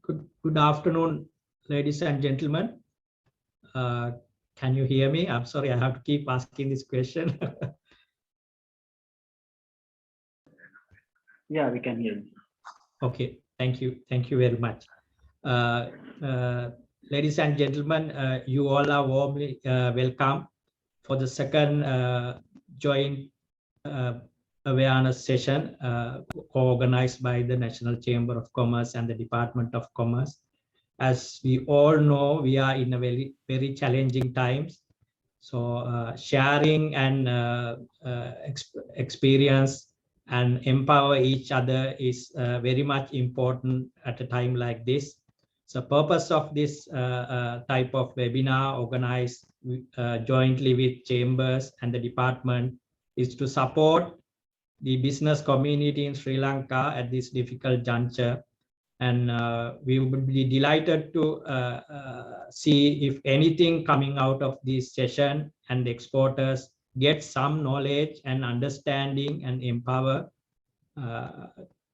Good afternoon, ladies and gentlemen. Can you hear me? I'm sorry, I have to keep asking this question. Yeah, we can hear you. Okay, thank you. Thank you very much. Ladies and gentlemen, you all are warmly welcome for the second joint awareness session organized by the National Chamber of Commerce and the Department of Commerce. As we all know, we are in a very challenging times. So sharing and experience and empower each other is very much important at a time like this. So purpose of this type of webinar organized jointly with chambers and the department is to support the business community in Sri Lanka at this difficult juncture. And we would be delighted to see if anything coming out of this session and the exporters get some knowledge and understanding and empower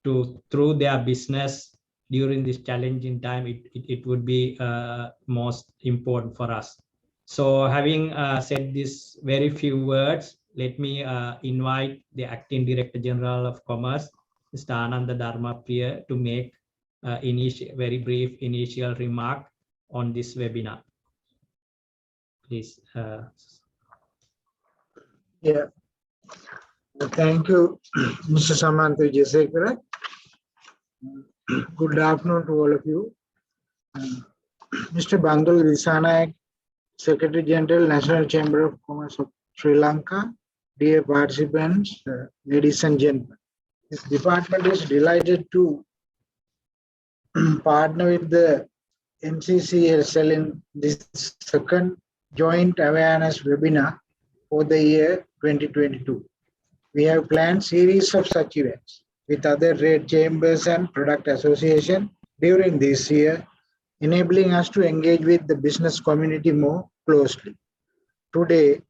through their business during this challenging time. It would be most important for us. So having said this very few words, let me invite the Acting Director General of Commerce, Mr. Ananda Dharmapriya, to make very brief initial remark on this webinar. Please. Yeah. Thank you, Mr. Samantha Jasekara. Good afternoon to all of you. Mr. Bandul Disanayak, Secretary General, National Chamber of Commerce of Sri Lanka, dear participants, ladies and gentlemen. This department is delighted to partner with the NCCSL in this second joint awareness webinar for the year 2022. We have planned series of such events with other trade chambers and product association during this year, enabling us to engage with the business community more closely. Today,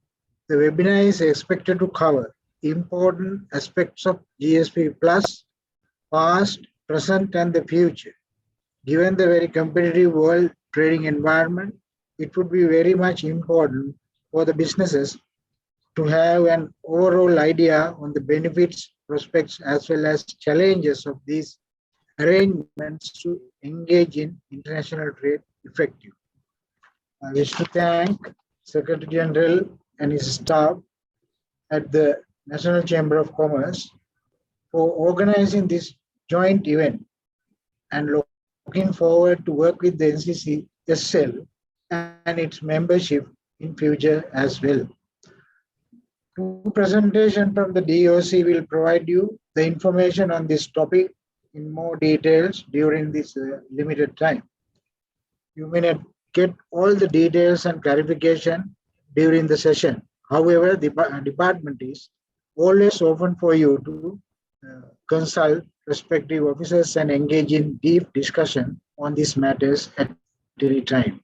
the webinar is expected to cover important aspects of GSP Plus, past, present, and the future. Given the very competitive world trading environment, it would be very much important for the businesses to have an overall idea on the benefits, prospects, as well as challenges of these arrangements to engage in international trade effectively. I wish to thank Secretary General and his staff at the National Chamber of Commerce for organizing this joint event and looking forward to work with the NCCSL and its membership in future as well. Two presentations from the DOC will provide you the information on this topic in more details during this limited time. You may not get all the details and clarification during the session. However, the department is always open for you to consult respective officers and engage in deep discussion on these matters at any time.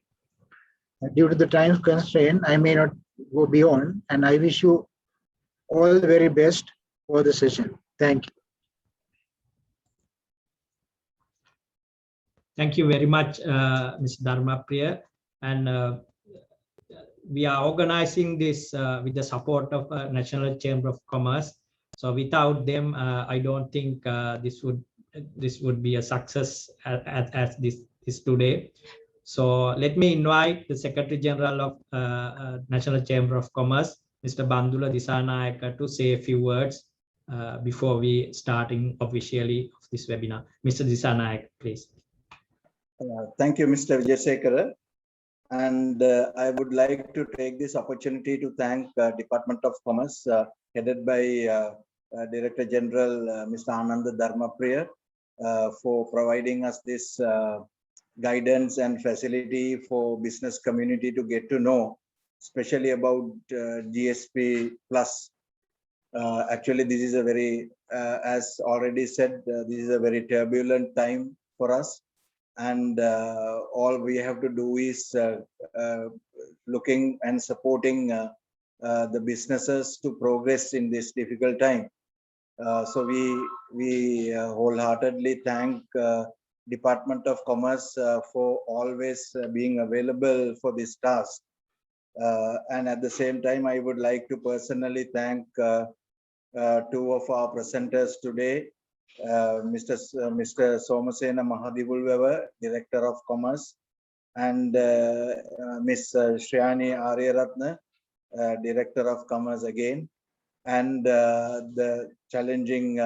Due to the time constraint, I may not go beyond, and I wish you all the very best for the session. Thank you. Thank you very much, Mr. Dharmapriya. And we are organizing this with the support of National Chamber of Commerce. So without them, I don't think this would be a success as this today. So let me invite the Secretary General of National Chamber of Commerce, Mr. Bandula Disanayaka, to say a few words before we starting officially of this webinar. Mr. Disanayaka, please. Thank you, Mr. Vijayasekara. And I would like to take this opportunity to thank Department of Commerce, headed by Director General Mr. Ananda Dharmapriya, for providing us this guidance and facility for business community to get to know, especially about GSP Plus. Actually, this is a very, as already said, this is a very turbulent time for us. And all we have to do is looking and supporting the businesses to progress in this difficult time. So we wholeheartedly thank Department of Commerce for always being available for this task. And at the same time, I would like to personally thank two of our presenters today, Mr. Somasena Mahadivulweva, Director of Commerce, and Ms. Shriyani Aryaratna, Director of Commerce again, and the challenging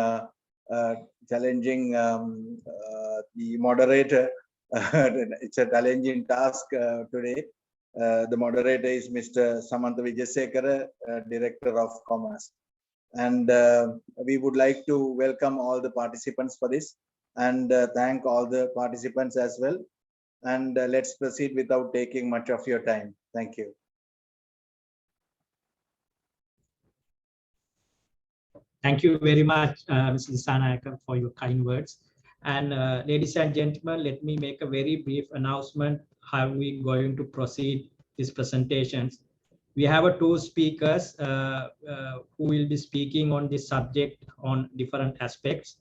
the moderator. It's a challenging task today. The moderator is Mr. Samantha Vijayasekara, Director of Commerce. And we would like to welcome all the participants for this and thank all the participants as well. And let's proceed without taking much of your time. Thank you. Thank you very much, Mrs. Sanayaka, for your kind words. And ladies and gentlemen, let me make a very brief announcement how we going to proceed these presentations. We have two speakers who will be speaking on this subject on different aspects.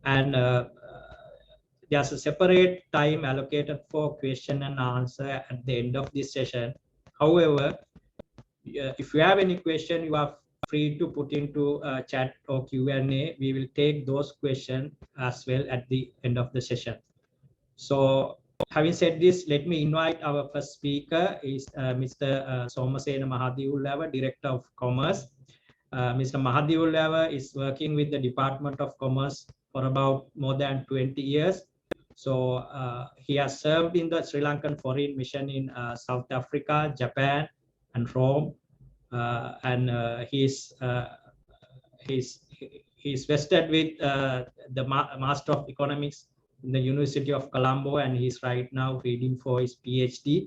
And there's a separate time allocated for question and answer at the end of this session. However, if you have any question, you are free to put into chat or Q&A. We will take those questions as well at the end of the session. So having said this, let me invite our first speaker is Mr. Somasena Mahadivulweva, Director of Commerce. Mr. Mahadivulweva is working with the Department of Commerce for about more than 20 years. So he has served in the Sri Lankan Foreign Mission in South Africa, Japan, and Rome. And he's vested with the Master of Economics in the University of Colombo, and he's right now reading for his PhD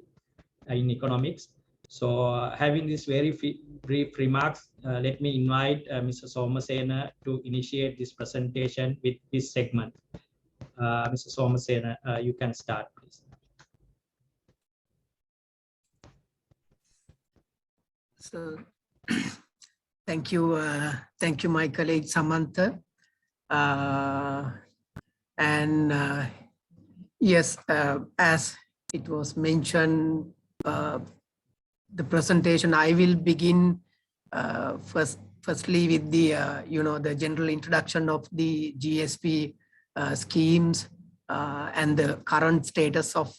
in economics. So having this very brief remarks, let me invite Mr. Somasena to initiate this presentation with this segment. Mr. Somasena, you can start, please. So, thank you, my colleague Samantha. Yes, as it was mentioned, the presentation, I will begin firstly with the the general introduction of the GSP schemes and the current status of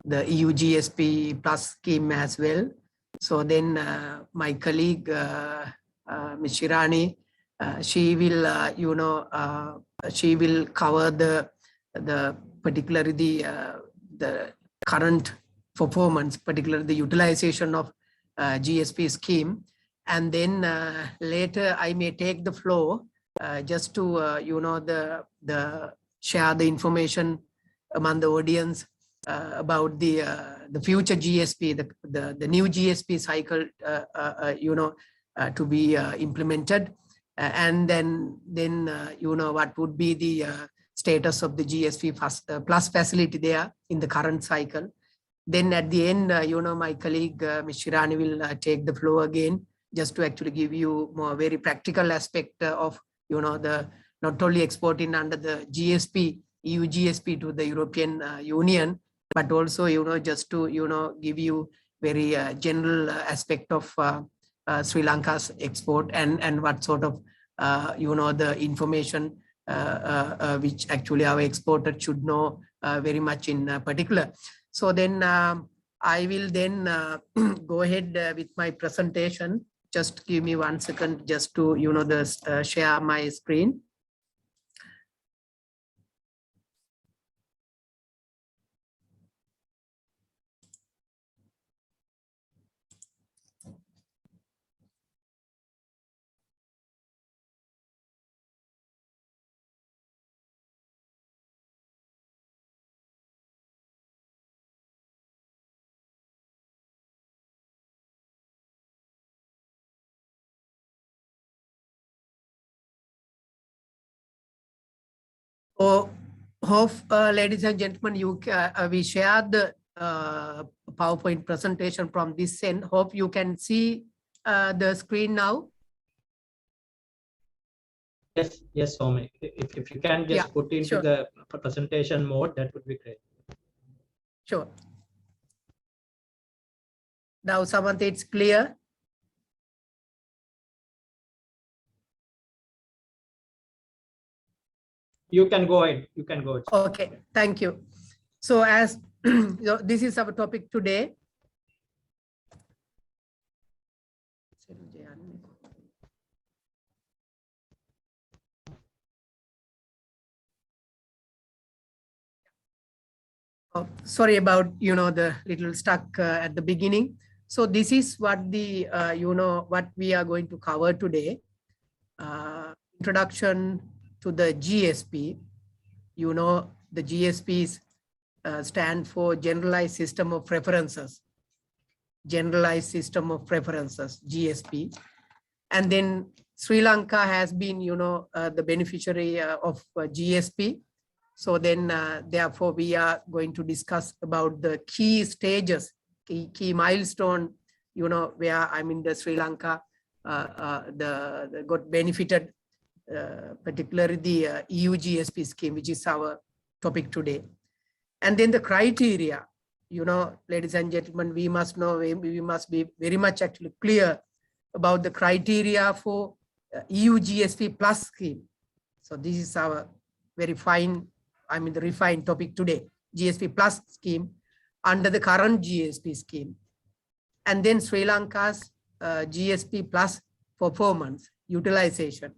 the EU GSP plus scheme as well. So then my colleague Ms. Shirani, she will she will cover the particularly the current performance, particularly the utilization of GSP scheme, and then later I may take the floor just to the share the information among the audience about the future GSP, the new GSP cycle, to be implemented, and then what would be the status of the GSP plus facility there in the current cycle. Then at the end, my colleague Ms. Shirani will take the floor again, just to actually give you more very practical aspect of the not only exporting under the GSP, EU GSP to the European Union, but also just to give you very general aspect of Sri Lanka's export and what sort of the information which actually our exporter should know very much in particular. So then I will then go ahead with my presentation. Just give me 1 second just to share my screen. Oh, hope, ladies and gentlemen, we shared the PowerPoint presentation from this end. Hope you can see the screen now. Yes, Somi. If you can just Yeah, put into sure. the presentation mode, that would be great. Sure. Now, Samantha, it's clear. You can go ahead. You can go ahead. Okay, thank you. So as this is our topic today. Oh, sorry about, the little stuck at the beginning. So this is what the, what we are going to cover today. Introduction to the GSP. The GSPs stand for Generalized System of Preferences. Generalized System of Preferences, GSP. And then Sri Lanka has been, the beneficiary of GSP. So then, therefore, we are going to discuss about the key stages, key milestone, where the Sri Lanka the got benefited, particularly the EU GSP scheme, which is our topic today. And then the criteria, ladies and gentlemen, we must know, we must be very much actually clear about the criteria for EU GSP plus scheme. So this is our very fine, the refined topic today, GSP plus scheme under the current GSP scheme. And then Sri Lanka's GSP plus performance utilization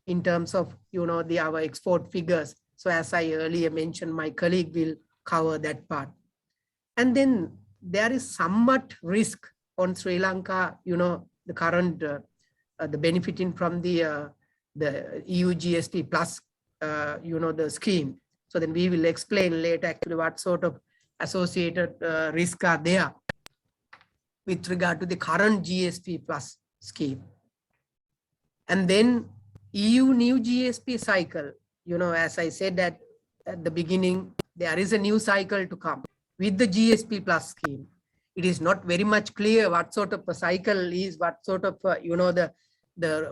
in terms of, our export figures. So as I earlier mentioned, my colleague will cover that part. And then there is somewhat risk on Sri Lanka, the current, the benefiting from the EU GSP plus, the scheme. So then we will explain later actually what sort of associated risks are there with regard to the current GSP plus scheme. And then EU new GSP cycle, as I said that at the beginning, there is a new cycle to come with the GSP plus scheme. It is not very much clear what sort of a cycle is, what sort of, the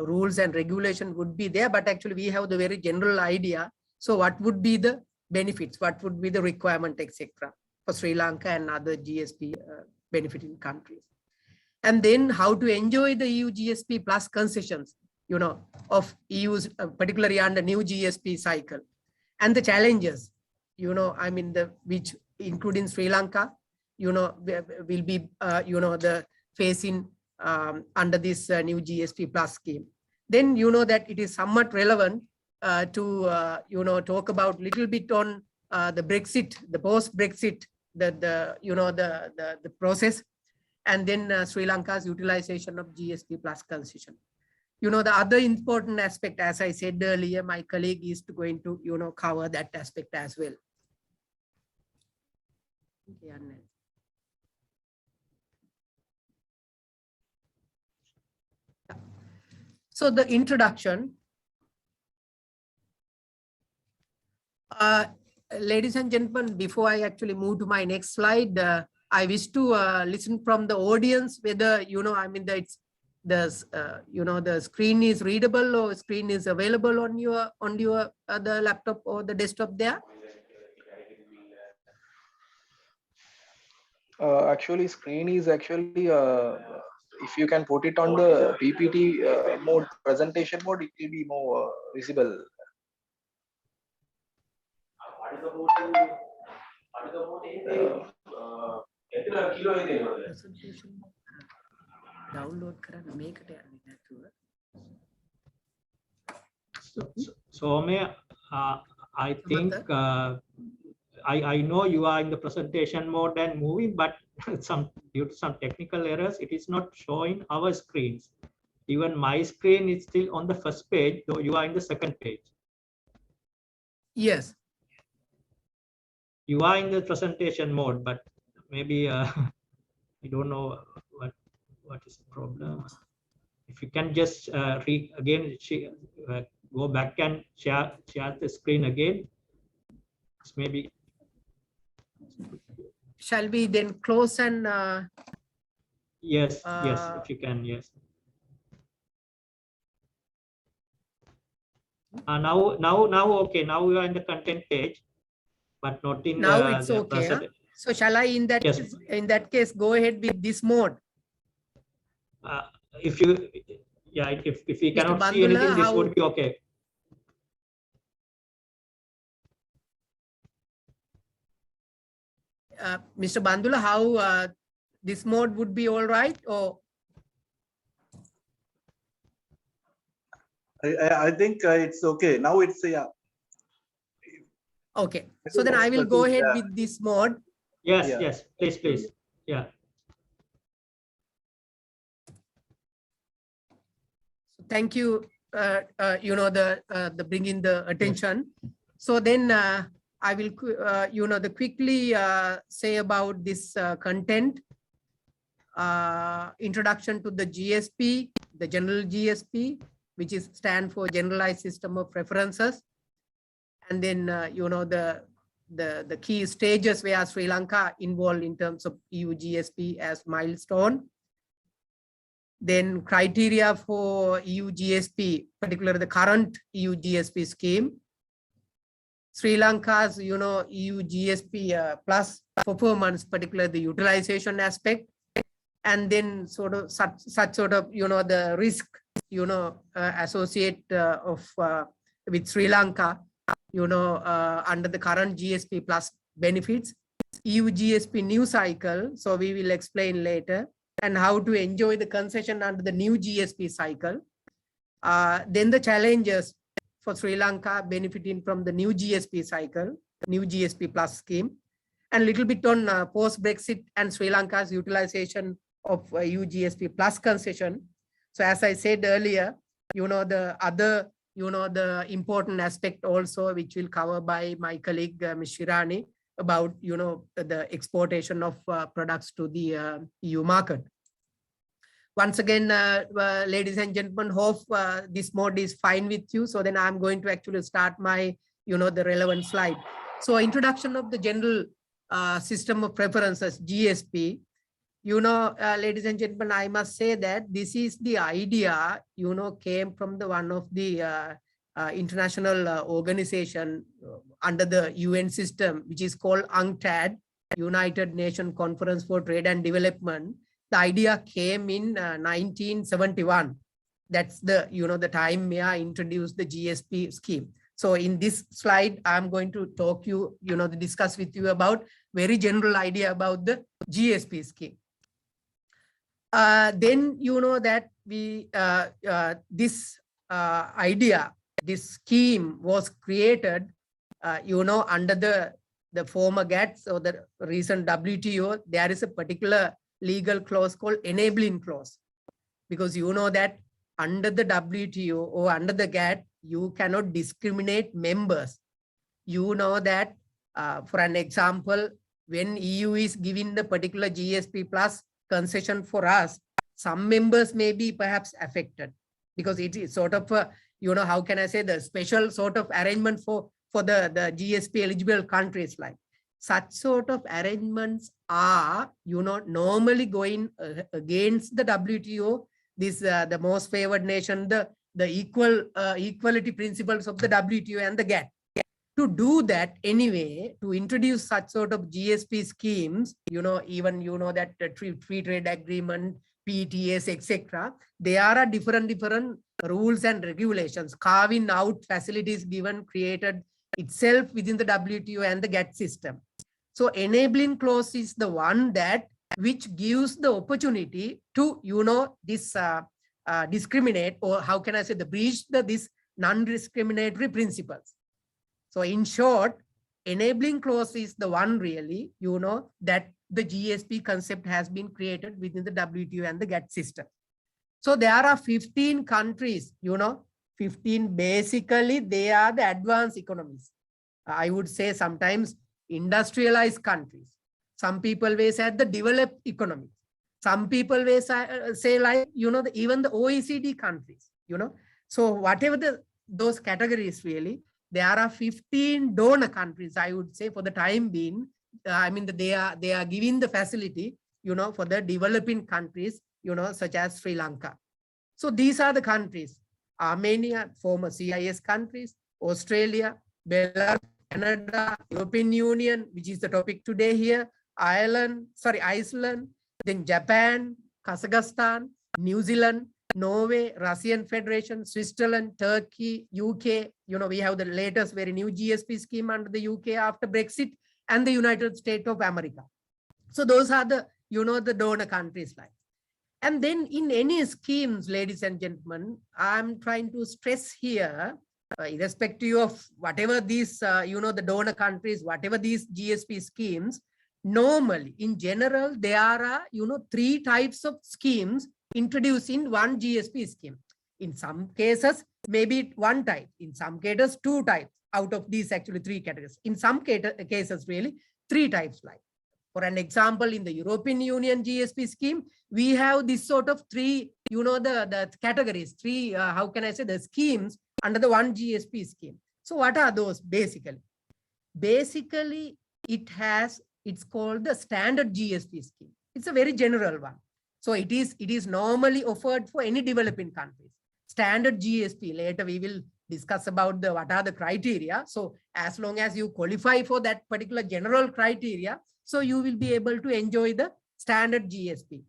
rules and regulation would be there, but actually we have the very general idea. So what would be the benefits, what would be the requirement, etc. for Sri Lanka and other GSP benefiting countries. And then how to enjoy the EU GSP plus concessions, of EU's, particularly under new GSP cycle. And the challenges, which including Sri Lanka, will be, the facing under this new GSP plus scheme. Then, that it is somewhat relevant to, talk about little bit on the Brexit, the post-Brexit, the process, and then Sri Lanka's utilization of GSP plus concession. The other important aspect, as I said earlier, my colleague is going to, cover that aspect as well. So the introduction. Ladies and gentlemen, before I actually move to my next slide, I wish to listen from the audience whether, it's the screen is readable or screen is available on your the laptop or the desktop there. Actually, screen is actually if you can put it on the PPT mode, presentation mode, it will be more visible. Presentation download කරන්න මේකට යන්නේ නැතුව. So I think I know you are in the presentation mode and moving, but due to some technical errors, it is not showing our screens. Even my screen is still on the first page, though you are in the second page. Yes. You are in the presentation mode, but maybe I don't know what is the problem. If you can just go back and share the screen again, maybe. Shall we then close and yes, if you can, yes. Now, okay. Now you are in the content page, but not in Now it's the okay. Huh? present. So shall I, in Yes. that case, go ahead with this mode? If you, yeah, if we Mr. cannot see Bandula, anything, this how- would be okay. Mr. Bandula, how this mode would be all right? Or I think it's okay. Now it's, yeah. okay. So then I will go ahead with this mode. Yes, Yeah. yes, please. Yeah. Thank you. The bringing the attention. So then I will quickly say about this content. Introduction to the GSP, the general GSP, which is stand for Generalized System of Preferences, and then the key stages where Sri Lanka involved in terms of EU GSP as milestone. Then criteria for EU GSP, particularly the current EU GSP scheme. Sri Lanka's EU GSP plus performance, particularly the utilization aspect, and then sort of such sort of the risk associate with Sri Lanka under the current GSP plus benefits, EU GSP new cycle, so we will explain later, and how to enjoy the concession under the new GSP cycle. Then the challenges for Sri Lanka benefiting from the new GSP cycle, new GSP plus scheme, and a little bit on post-Brexit and Sri Lanka's utilization of EU GSP plus concession. So as I said earlier, the other, the important aspect also, which will cover by my colleague, Ms. Shirani, about, the exportation of products to the EU market. Once again, ladies and gentlemen, hope this mode is fine with you. So then I'm going to actually start my, the relevant slide. So introduction of the general system of preferences, GSP. Ladies and gentlemen, I must say that this is the idea, came from the one of the international organization under the UN system, which is called UNCTAD, United Nations Conference for Trade and Development. The idea came in 1971. That's the, the time where I introduced the GSP scheme. So in this slide, I'm going to talk you, discuss with you about very general idea about the GSP scheme. Then that we this idea, this scheme was created, under the former GATS or the recent WTO. There is a particular legal clause called enabling clause, because that under the WTO or under the GATT, you cannot discriminate members. That, for an example, when EU is giving the particular GSP plus concession for us, some members may be perhaps affected, because it is sort of a, how can I say, the special sort of arrangement for the GSP eligible countries. Like such sort of arrangements are normally going against the WTO, this the most favored nation, the equality principles of the WTO and the GATT. To do that anyway, to introduce such sort of GSP schemes, even that free trade agreement, PTS, etc., there are different rules and regulations, carving out facilities given, created itself within the WTO and the GATT system. So enabling clause is the one that which gives the opportunity to, this discriminate, or how can I say, the breach this non-discriminatory principles. So in short, enabling clause is the one really, that the GSP concept has been created within the WTO and the GATT system. So there are 15 countries, 15 basically, they are the advanced economies. I would say sometimes industrialized countries. Some people may say the developed economies. Some people may say like, even the OECD countries, So whatever those categories really, there are 15 donor countries, I would say, for the time being. I mean, they are giving the facility, for the developing countries, such as Sri Lanka. So these are the countries. Armenia, former CIS countries, Australia, Belarus, Canada, European Union, which is the topic today here, Iceland, then Japan, Kazakhstan, New Zealand, Norway, Russian Federation, Switzerland, Turkey, UK. We have the latest very new GSP scheme under the UK after Brexit, and the United States of America. So those are the, the donor countries like. And then in any schemes, ladies and gentlemen, I'm trying to stress here, irrespective of whatever these, the donor countries, whatever these GSP schemes, normally, in general, there are, 3 types of schemes introduced in one GSP scheme. In some cases, maybe 1 type. In some cases, 2 types out of these actually 3 categories. In some cases, really, 3 types like. For an example, in the European Union GSP scheme, we have this sort of 3, the categories, 3, how can I say, the schemes under the one GSP scheme. So what are those basically? Basically, it's called the standard GSP scheme. It's a very general one. So it is normally offered for any developing countries. Standard GSP, later we will discuss about what are the criteria. So as long as you qualify for that particular general criteria, so you will be able to enjoy the standard GSP.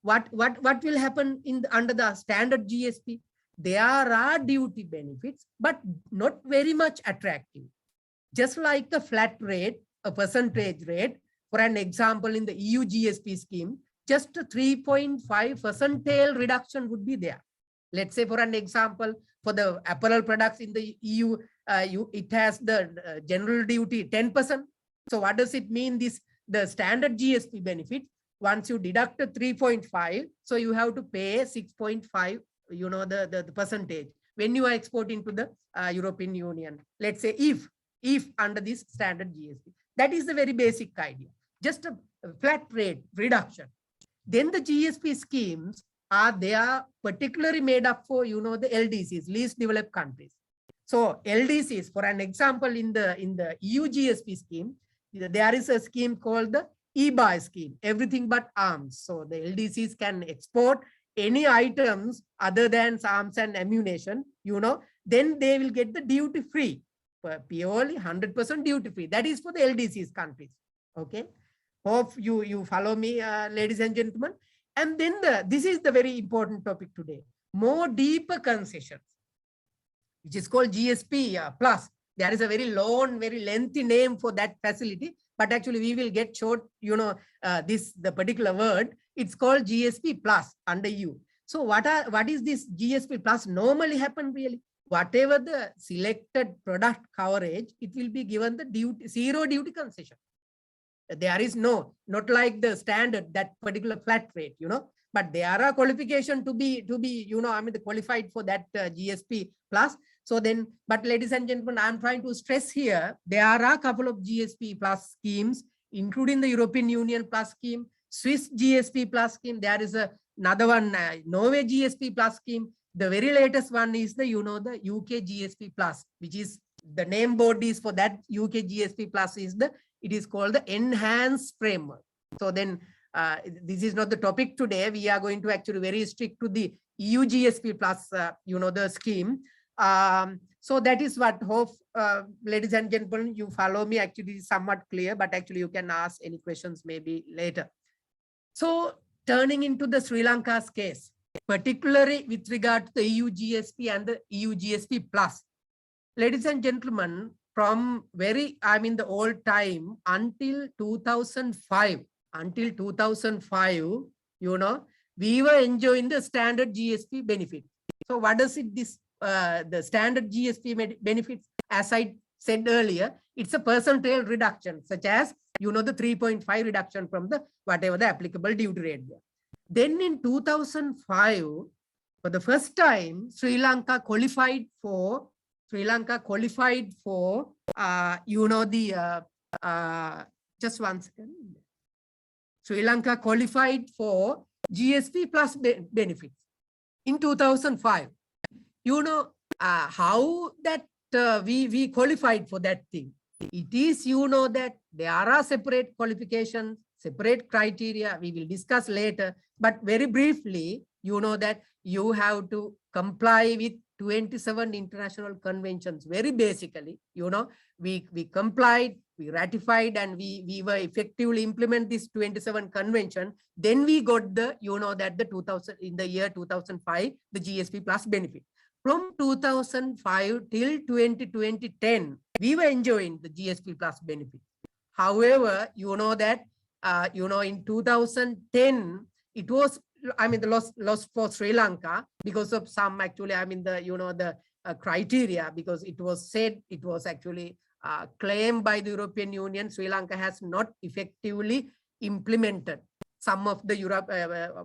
What will happen under the standard GSP? There are duty benefits, but not very much attractive. Just like a flat rate, a percentage rate, for an example, in the EU GSP scheme, just a 3.5 percentile reduction would be there. Let's say for an example, for the apparel products in the EU, it has the general duty 10%. So what does it mean? The standard GSP benefit, once you deduct 3.5, so you have to pay 6.5, the percentage when you are exporting to the European Union. Let's say if under this standard GSP, that is the very basic idea, just a flat rate reduction. Then the GSP schemes they are particularly made up for, the LDCs, least developed countries. So LDCs, for an example, in the EU GSP scheme, there is a scheme called the EBA scheme, everything but arms. So the LDCs can export any items other than arms and ammunition, then they will get the duty free, purely 100% duty free. That is for the LDCs countries. Okay. Hope you follow me, ladies and gentlemen. And then this is the very important topic today, more deeper concessions, which is called GSP plus. There is a very long, very lengthy name for that facility, but actually we will get short, the particular word. It's called GSP plus under EU. So what is this GSP plus normally happen really? Whatever the selected product coverage, it will be given the zero duty concession. There is not like the standard, that particular flat rate, but there are qualification to be, qualified for that GSP plus. So then, but ladies and gentlemen, I'm trying to stress here, there are a couple of GSP plus schemes, including the European Union plus scheme, Swiss GSP plus scheme. There is another one, Norway GSP plus scheme. The very latest one is the, the UK GSP plus, which is the name board is for that UK GSP plus is it is called the enhanced framework. So then this is not the topic today. We are going to actually very strict to the EU GSP plus, the scheme. So that is what hope, ladies and gentlemen, you follow me. Actually somewhat clear, but actually you can ask any questions maybe later. So turning into the Sri Lanka's case, particularly with regard to the EU GSP and the EU GSP plus. Ladies and gentlemen, from the old time until 2005, we were enjoying the standard GSP benefit. So what does it, the standard GSP benefits, as I said earlier, it's a percentile reduction, such as, the 3.5 reduction from the whatever the applicable duty rate there. Then in 2005, for the first time, Sri Lanka qualified for, just one second. Sri Lanka qualified for GSP plus benefits in 2005. How that we qualified for that thing. It is, that there are separate qualifications, separate criteria. We will discuss later, but very briefly, that you have to comply with 27 international conventions. Very basically, we complied, we ratified, and we were effectively implement this 27 convention. Then we got the, in the year 2005, the GSP plus benefit. From 2005 till 2010, we were enjoying the GSP plus benefit. However, in 2010, it was, the loss for Sri Lanka because of some the criteria, because it was said, it was actually claimed by the European Union, Sri Lanka has not effectively implemented some of the Europe,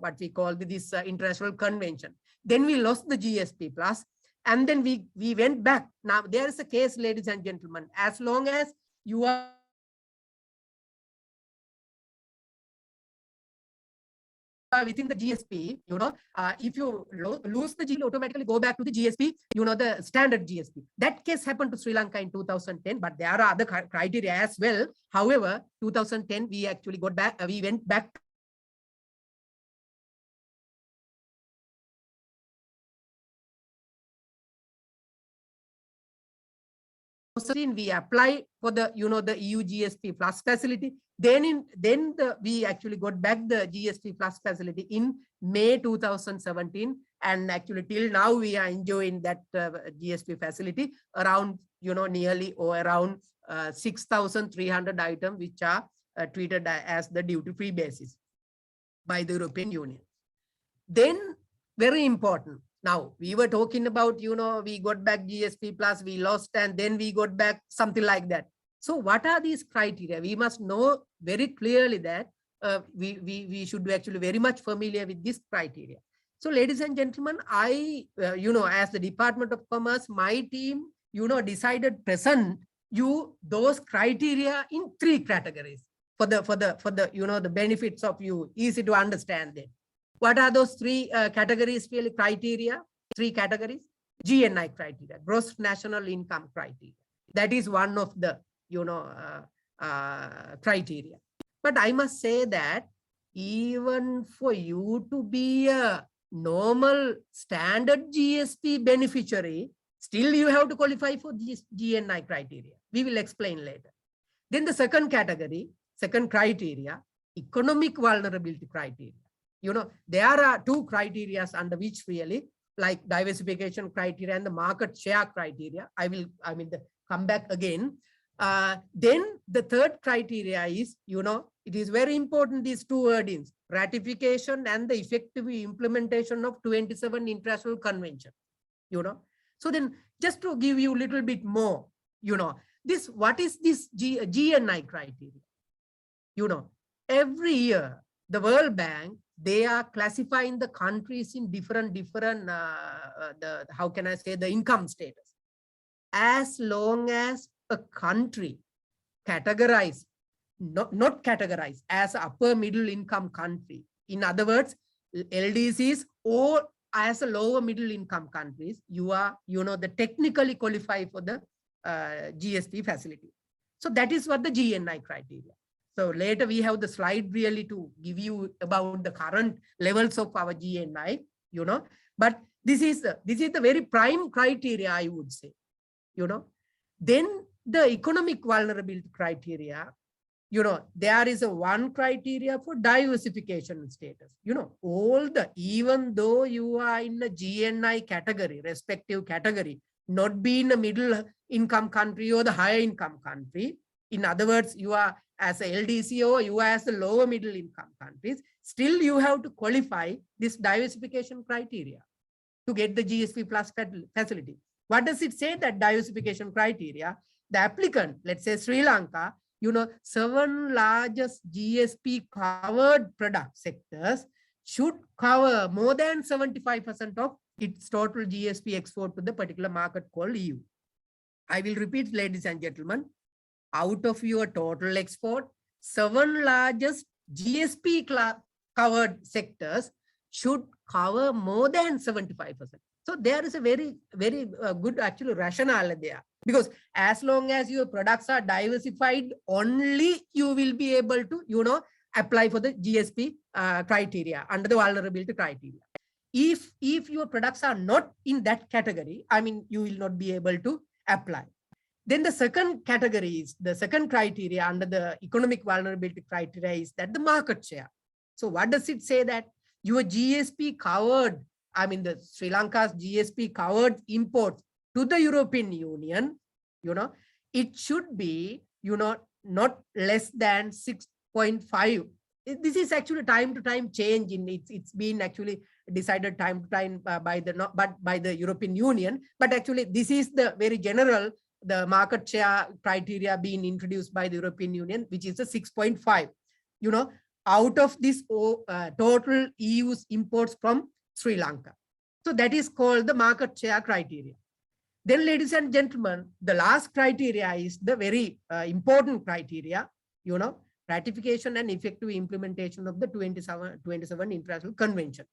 what we call this international convention. Then we lost the GSP plus, and then we went back. Now there is a case, ladies and gentlemen, as long as you are within the GSP, if you lose the GSP, automatically go back to the GSP, the standard GSP. That case happened to Sri Lanka in 2010, but there are other criteria as well. However, 2010, we actually got back, we went back we apply for the the EU GSP plus facility. Then we actually got back the GSP plus facility in May 2017, and actually till now we are enjoying that GSP facility around nearly or around 6,300 items which are treated as the duty-free basis by the European Union. Then very important. Now, we were talking about, we got back GSP plus, we lost, and then we got back something like that. So what are these criteria? We must know very clearly that we should be actually very much familiar with this criteria. So ladies and gentlemen, I, as the Department of Commerce, my team, decided present you those criteria in 3 categories for the benefits of you, easy to understand it. What are those 3 categories, really criteria? 3 categories. GNI criteria, gross national income criteria. That is one of the, criteria. But I must say that even for you to be a normal standard GSP beneficiary, still you have to qualify for this GNI criteria. We will explain later. Then the second category, second criteria, economic vulnerability criteria. There are 2 criteria under which really, like diversification criteria and the market share criteria. I will come back again. Then the third criteria is, it is very important, these 2 wordings, ratification and the effective implementation of 27 international conventions. So then just to give you a little bit more, what is this GNI criteria? Every year, the World Bank, they are classifying the countries in different how can I say, the income status. As long as a country categorized, not categorized as upper middle income country, in other words, LDCs, or as a lower middle income countries, you are, the technically qualify for the GSP facility. So that is what the GNI criteria. So later we have the slide really to give you about the current levels of our GNI, but this is the very prime criteria, I would say, Then the economic vulnerability criteria, there is a one criteria for diversification status. Even though you are in a GNI category, respective category, not being a middle income country or the higher income country, in other words, you are as a LDC or you are as a lower middle income countries, still you have to qualify this diversification criteria to get the GSP plus facility. What does it say, that diversification criteria? The applicant, let's say Sri Lanka, 7 largest GSP covered product sectors should cover more than 75% of its total GSP export to the particular market called EU. I will repeat, ladies and gentlemen, out of your total export, 7 largest GSP covered sectors should cover more than 75%. So there is a very, very good actually rationale there, because as long as your products are diversified, only you will be able to, apply for the GSP criteria under the vulnerability criteria. if your products are not in that category, I mean, you will not be able to apply. Then the second category is, the second criteria under the economic vulnerability criteria is that the market share. So what does it say? That your GSP covered, I mean, the Sri Lanka's GSP covered imports to the European Union, it should be, not less than 6.5. This is actually time to time change in it's been actually decided time to time by the European Union. But actually, this is the very general, the market share criteria being introduced by the European Union, which is a 6.5. Out of this total EU's imports from Sri Lanka. So that is called the market share criteria. Then, ladies and gentlemen, the last criteria is the very important criteria, ratification and effective implementation of the 27 international conventions.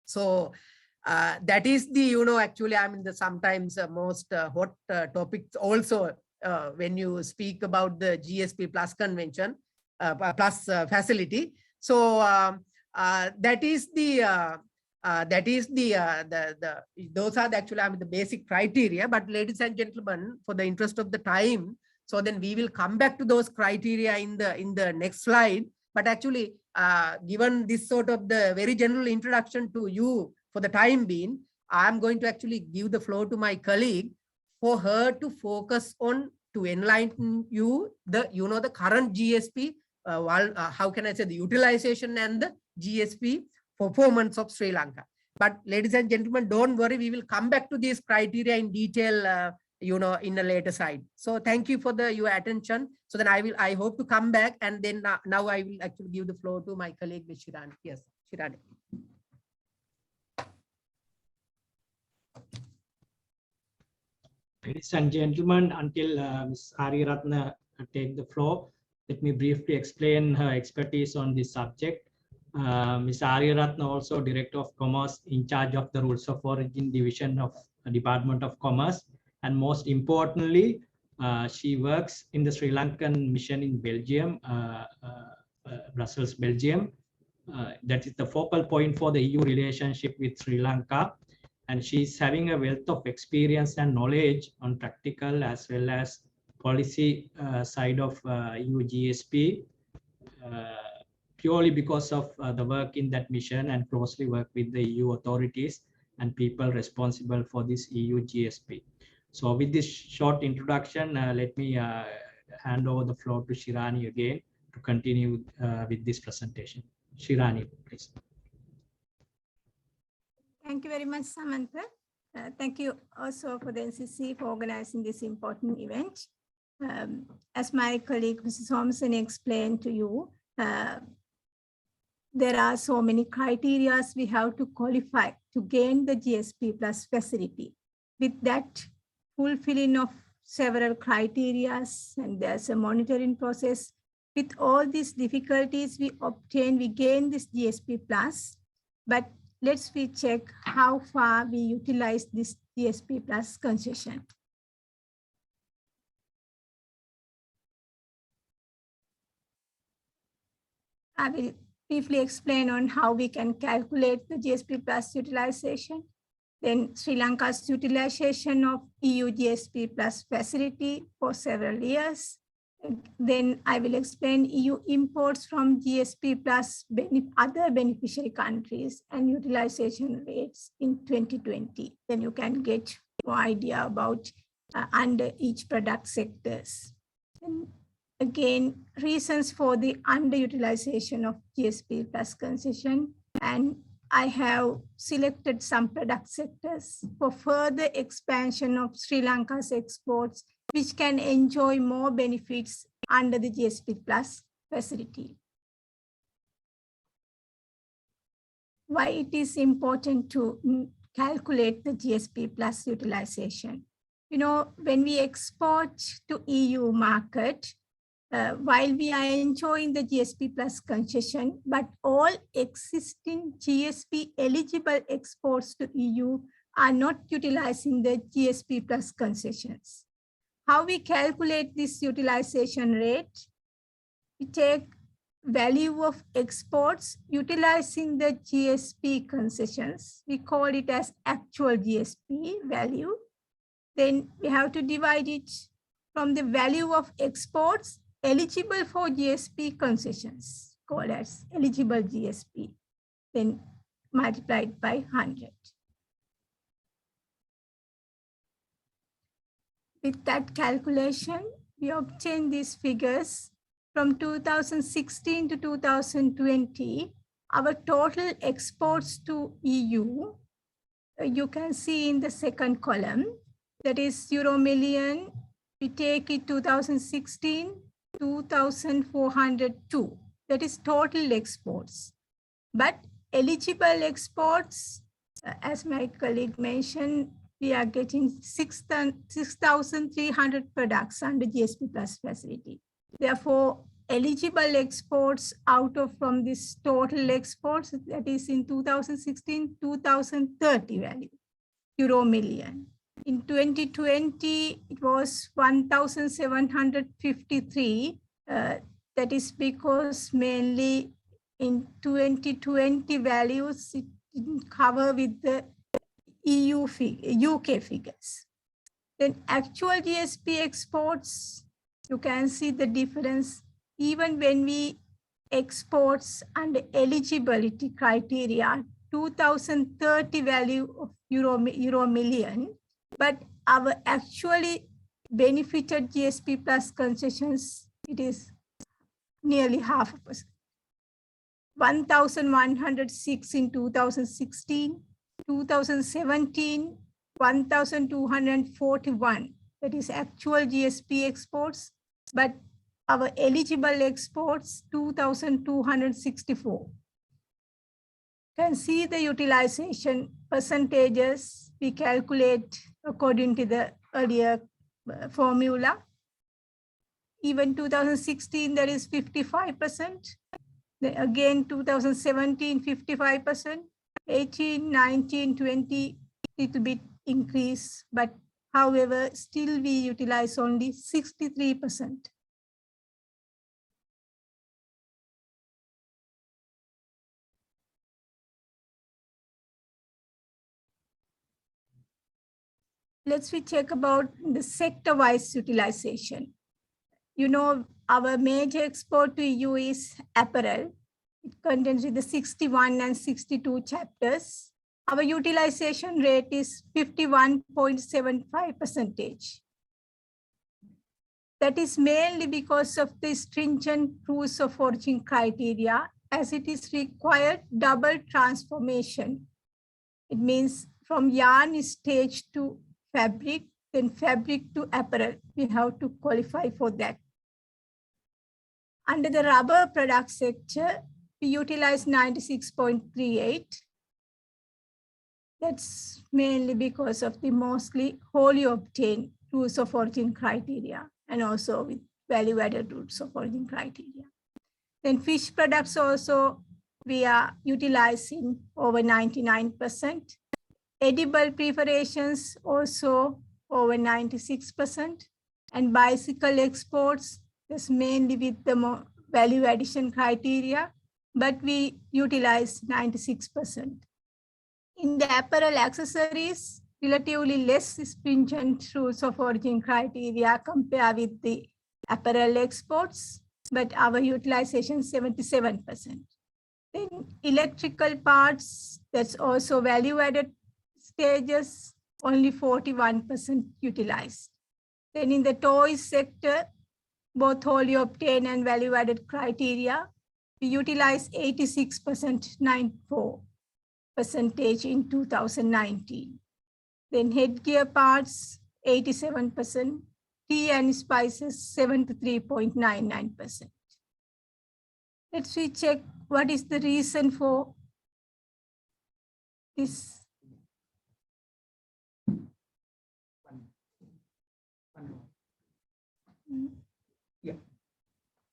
So that is the, actually, I mean, the sometimes most hot topics also when you speak about the GSP plus convention, plus facility. So that is the those are actually, I mean, the basic criteria. But ladies and gentlemen, for the interest of the time, so then we will come back to those criteria in the next slide. But actually, given this sort of the very general introduction to you for the time being, I'm going to actually give the floor to my colleague for her to focus on, to enlighten you the the current GSP, how can I say, the utilization and the GSP performance of Sri Lanka. But ladies and gentlemen, don't worry, we will come back to these criteria in detail, in a later slide. So thank you for your attention. So then I hope to come back, and then now I will actually give the floor to my colleague, Ms. Shirani. Yes, Shirani. Ladies and gentlemen, until Ms. Ariyaratne take the floor, let me briefly explain her expertise on this subject. Ms. Ariyaratne, also Director of Commerce, in charge of the Rules of Origin Division of the Department of Commerce. And most importantly, she works in the Sri Lankan mission in Belgium, Brussels, Belgium. That is the focal point for the EU relationship with Sri Lanka. And she's having a wealth of experience and knowledge on practical as well as policy side of EU GSP, purely because of the work in that mission and closely work with the EU authorities and people responsible for this EU GSP. So with this short introduction, let me hand over the floor to Shirani again to continue with this presentation. Shirani, please. Thank you very much, Samantha. Thank you also for the NCC for organizing this important event. As my colleague, Mrs. Thompson, explained to you, there are so many criteria we have to qualify to gain the GSP plus facility. With that fulfilling of several criteria, and there's a monitoring process. With all these difficulties we gain this GSP plus, but let's check how far we utilize this GSP plus concession. I will briefly explain on how we can calculate the GSP plus utilization. Then Sri Lanka's utilization of EU GSP plus facility for several years. Then I will explain EU imports from GSP plus other beneficiary countries and utilization rates in 2020. Then you can get more idea about under each product sectors. And again, reasons for the underutilization of GSP plus concession. And I have selected some product sectors for further expansion of Sri Lanka's exports, which can enjoy more benefits under the GSP plus facility. Why it is important to calculate the GSP plus utilization. When we export to EU market, while we are enjoying the GSP plus concession, but all existing GSP eligible exports to EU are not utilizing the GSP plus concessions. How we calculate this utilization rate? We take value of exports utilizing the GSP concessions. We call it as actual GSP value. Then we have to divide it from the value of exports eligible for GSP concessions, called as eligible GSP, then multiplied by 100. With that calculation, we obtain these figures. From 2016 to 2020, our total exports to EU, you can see in the second column, that is euro million. We take it 2016, 2,402. That is total exports. But eligible exports, as my colleague mentioned, we are getting 6,300 products under GSP Plus facility. Therefore, eligible exports out of from this total exports, that is in 2016, 2030 value, euro million. In 2020, it was 1,753. That is because mainly in 2020 values, it didn't cover with the UK figures. Then actual GSP exports, you can see the difference even when we exports under eligibility criteria, 2030 value of euro million, but our actually benefited GSP Plus concessions, it is nearly 0.5%. 1,106 in 2016, 2017, 1,241. That is actual GSP exports, but our eligible exports, 2,264. You can see the utilization percentages we calculate according to the earlier formula. Even 2016, there is 55%. Again, 2017, 55%. 18, 19, 20, little bit increase, but however, still we utilize only 63%. Let's check about the sector-wise utilization. You know, our major export to EU is apparel. It contains the 61 and 62 chapters. Our utilization rate is 51.75%. That is mainly because of the stringent rules of origin criteria, as it is required double transformation. It means from yarn stage to fabric, then fabric to apparel. We have to qualify for that. Under the rubber product sector, we utilize 96.38. That's mainly because of the mostly wholly obtained rules of origin criteria and also with value-added rules of origin criteria. Then fish products also, we are utilizing over 99%. Edible preparations also over 96%. And bicycle exports, that's mainly with the more value addition criteria, but we utilize 96%. In the apparel accessories, relatively less stringent rules of origin criteria compared with the apparel exports, but our utilization 77%. Then electrical parts, that's also value-added stages, only 41% utilized. Then in the toys sector, both wholly obtained and value-added criteria, we utilize 86%, 94% in 2019. Then headgear parts, 87%, tea and spices, 73.99%. Let's check what is the reason for this.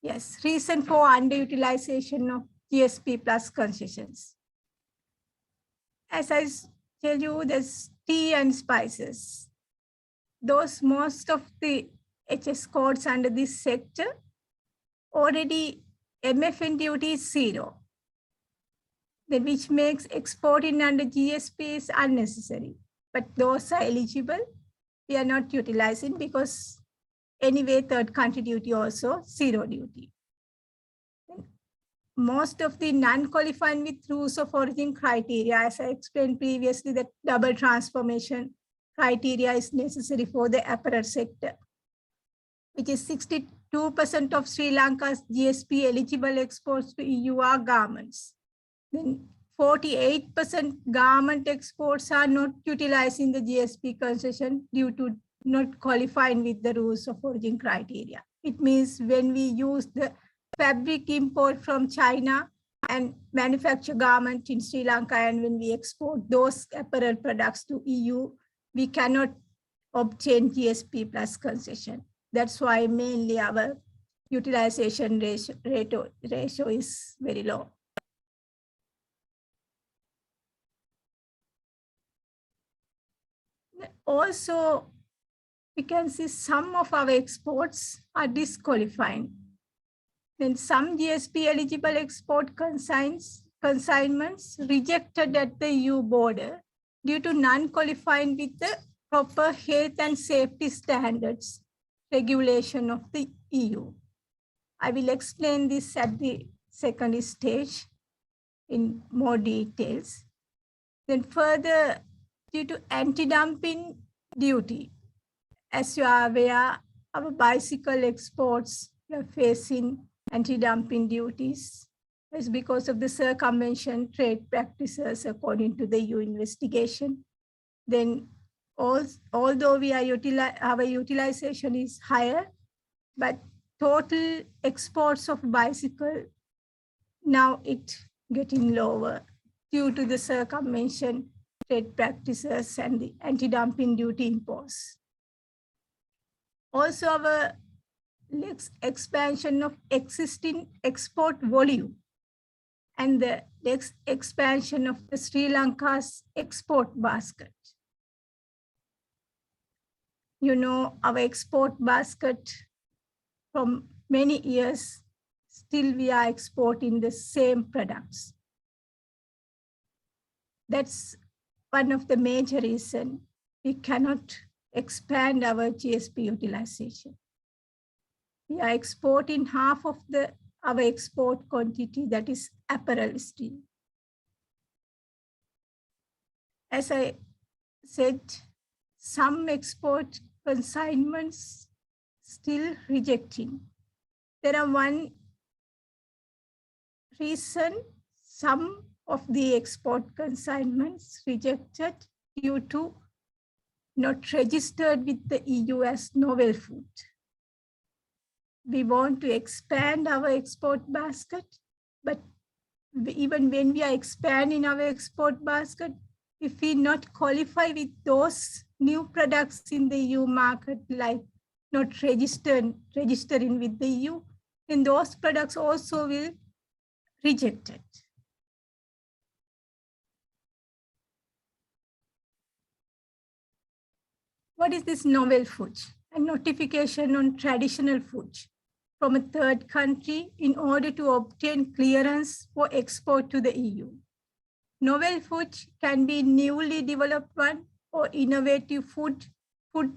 Yes, reason for underutilization of GSP Plus concessions. As I tell you, there's tea and spices. Those most of the HS codes under this sector already MFN duty is 0, which makes exporting under GSP is unnecessary. But those are eligible, we are not utilizing because anyway, third country duty also 0 duty. Most of the non-qualifying with rules of origin criteria, as I explained previously, that double transformation criteria is necessary for the apparel sector, which is 62% of Sri Lanka's GSP eligible exports to EU are garments. Then 48% garment exports are not utilizing the GSP concession due to not qualifying with the rules of origin criteria. It means when we use the fabric import from China and manufacture garment in Sri Lanka, and when we export those apparel products to EU, we cannot obtain GSP plus concession. That's why mainly our utilization ratio is very low. Also, we can see some of our exports are disqualifying. Then some GSP eligible export consignments rejected at the EU border due to non-qualifying with the proper health and safety standards regulation of the EU. I will explain this at the second stage in more details. Then further, due to anti-dumping duty, as you are aware, our bicycle exports are facing anti-dumping duties. It's because of the circumvention trade practices according to the EU investigation. Then although our utilization is higher, but total exports of bicycle, now it getting lower due to the circumvention trade practices and the anti-dumping duty imposed. Also, our expansion of existing export volume and the expansion of the Sri Lanka's export basket. You know, our export basket from many years, still we are exporting the same products. That's one of the major reasons we cannot expand our GSP utilization. We are exporting half of our export quantity, that is apparel still. As I said, some export consignments still rejecting. There are one reason some of the export consignments rejected due to not registered with the EU as novel food. We want to expand our export basket, but even when we are expanding our export basket, if we not qualify with those new products in the EU market, like not registering with the EU, then those products also will reject it. What is this novel food? A notification on traditional food from a third country in order to obtain clearance for export to the EU. Novel food can be newly developed one or innovative food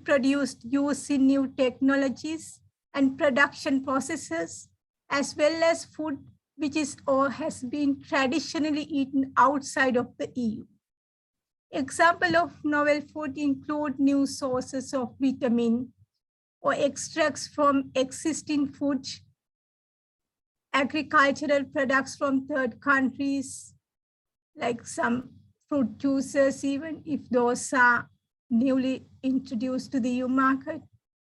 produced using new technologies and production processes, as well as food which is or has been traditionally eaten outside of the EU. Example of novel food include new sources of vitamin or extracts from existing food, agricultural products from third countries, like some fruit juices, even if those are newly introduced to the EU market,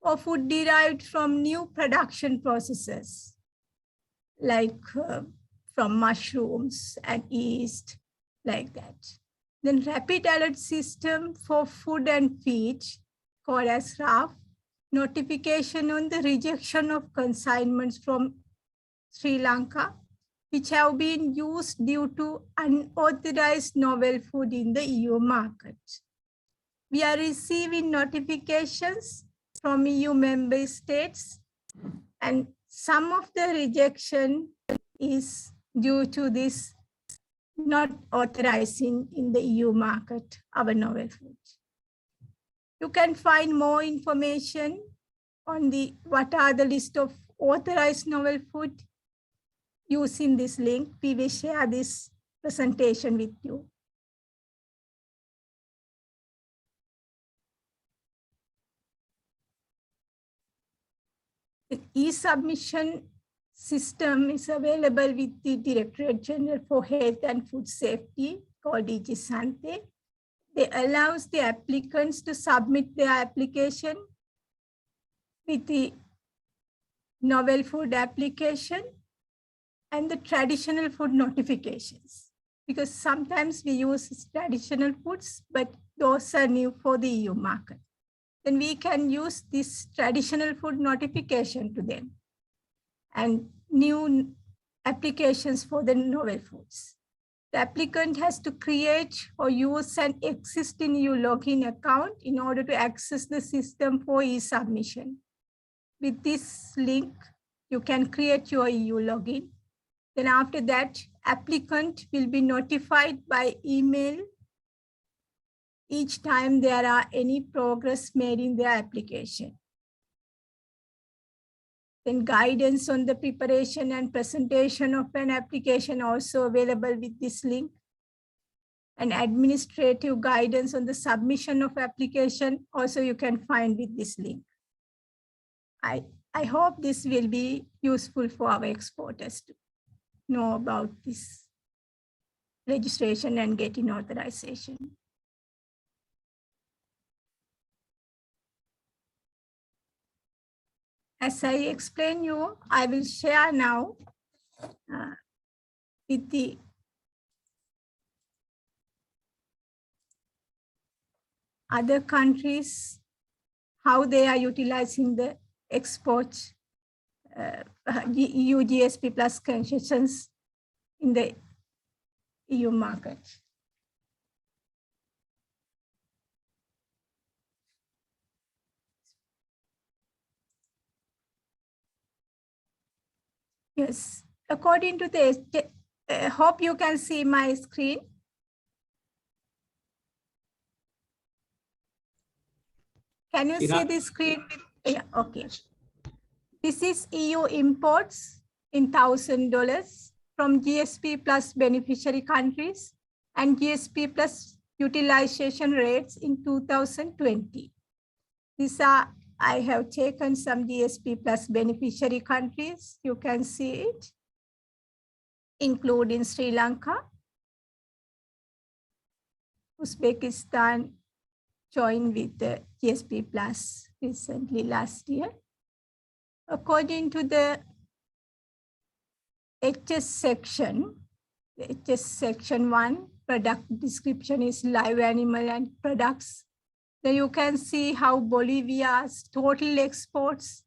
or food derived from new production processes, like from mushrooms and yeast, like that. Then rapid alert system for food and feed, called as RAF, notification on the rejection of consignments from Sri Lanka, which have been used due to unauthorized novel food in the EU market. We are receiving notifications from EU member states, and some of the rejection is due to this not authorizing in the EU market our novel foods. You can find more information on what are the list of authorized novel food using this link. We will share this presentation with you. The e-submission system is available with the Directorate General for Health and Food Safety, called DG Sante. They allows the applicants to submit their application with the novel food application and the traditional food notifications, because sometimes we use traditional foods, but those are new for the EU market. Then we can use this traditional food notification to them and new applications for the novel foods. The applicant has to create or use an existing EU login account in order to access the system for e-submission. With this link, you can create your EU login. Then after that, applicant will be notified by email each time there are any progress made in their application. Then guidance on the preparation and presentation of an application also available with this link. And administrative guidance on the submission of application also you can find with this link. I hope this will be useful for our exporters to know about this registration and getting authorization. As I explain you, I will share now with the other countries, how they are utilizing the export EU GSP plus concessions in the EU market. Yes, according to the, hope you can see my screen. Can you see the screen? Yeah, okay. This is EU imports in $1,000 from GSP plus beneficiary countries and GSP plus utilization rates in 2020. These are, I have taken some GSP plus beneficiary countries. You can see it, including Sri Lanka, Uzbekistan joined with the GSP plus recently last year. According to the HS section, the HS section 1, product description is live animal and products. Then you can see how Bolivia's total exports,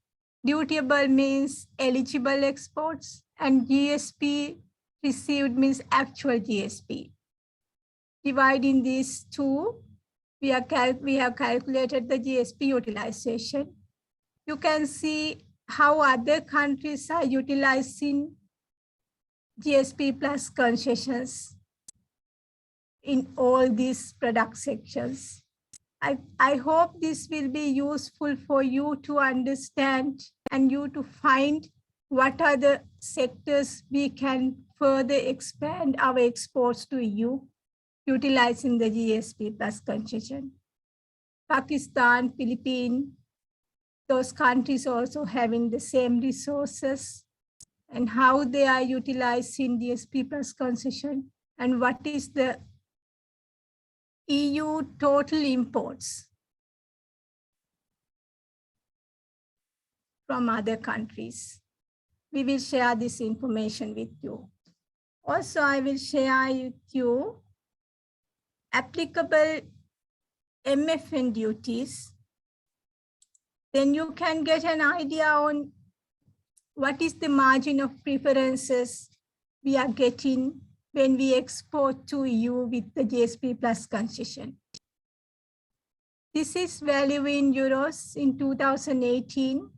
dutiable means eligible exports, and GSP received means actual GSP. Dividing these two, we have calculated the GSP utilization. You can see how other countries are utilizing GSP plus concessions in all these product sections. I hope this will be useful for you to understand and you to find what are the sectors we can further expand our exports to EU utilizing the GSP plus concession. Pakistan, Philippines, those countries also having the same resources and how they are utilizing GSP plus concession and what is the EU total imports from other countries. We will share this information with you. Also, I will share with you applicable MFN duties. Then you can get an idea on what is the margin of preferences we are getting when we export to EU with the GSP plus concession. This is value in euros in 2018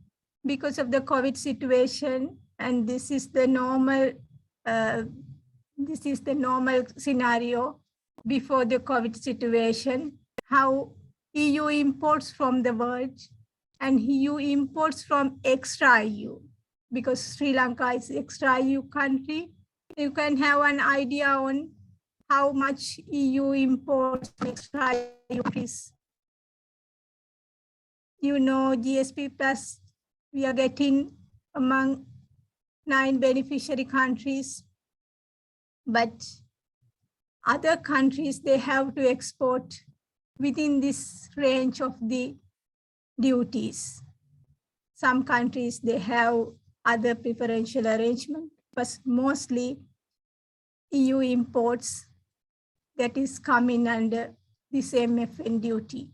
because of the COVID situation, and this is the normal scenario before the COVID situation, how EU imports from the world and EU imports from extra EU, because Sri Lanka is extra EU country. You can have an idea on how much EU imports from extra EU countries. You know, GSP plus, we are getting among 9 beneficiary countries, but other countries, they have to export within this range of the duties. Some countries, they have other preferential arrangement, but mostly EU imports that is coming under this MFN duty.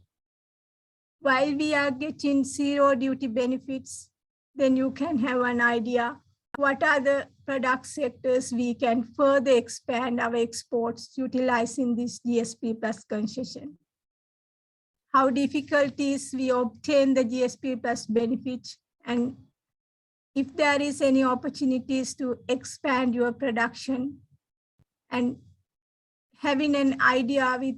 While we are getting zero duty benefits, then you can have an idea what are the product sectors we can further expand our exports utilizing this GSP plus concession. How difficult is we obtain the GSP plus benefit, and if there is any opportunities to expand your production and having an idea with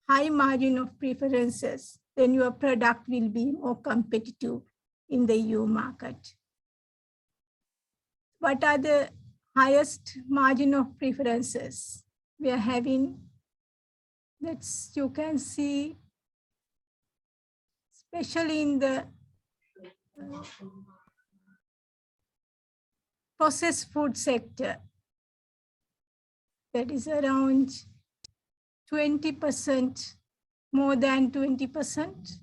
high margin of preferences, then your product will be more competitive in the EU market. What are the highest margin of preferences we are having? That's, you can see, especially in the processed food sector, that is around 20%, more than 20%.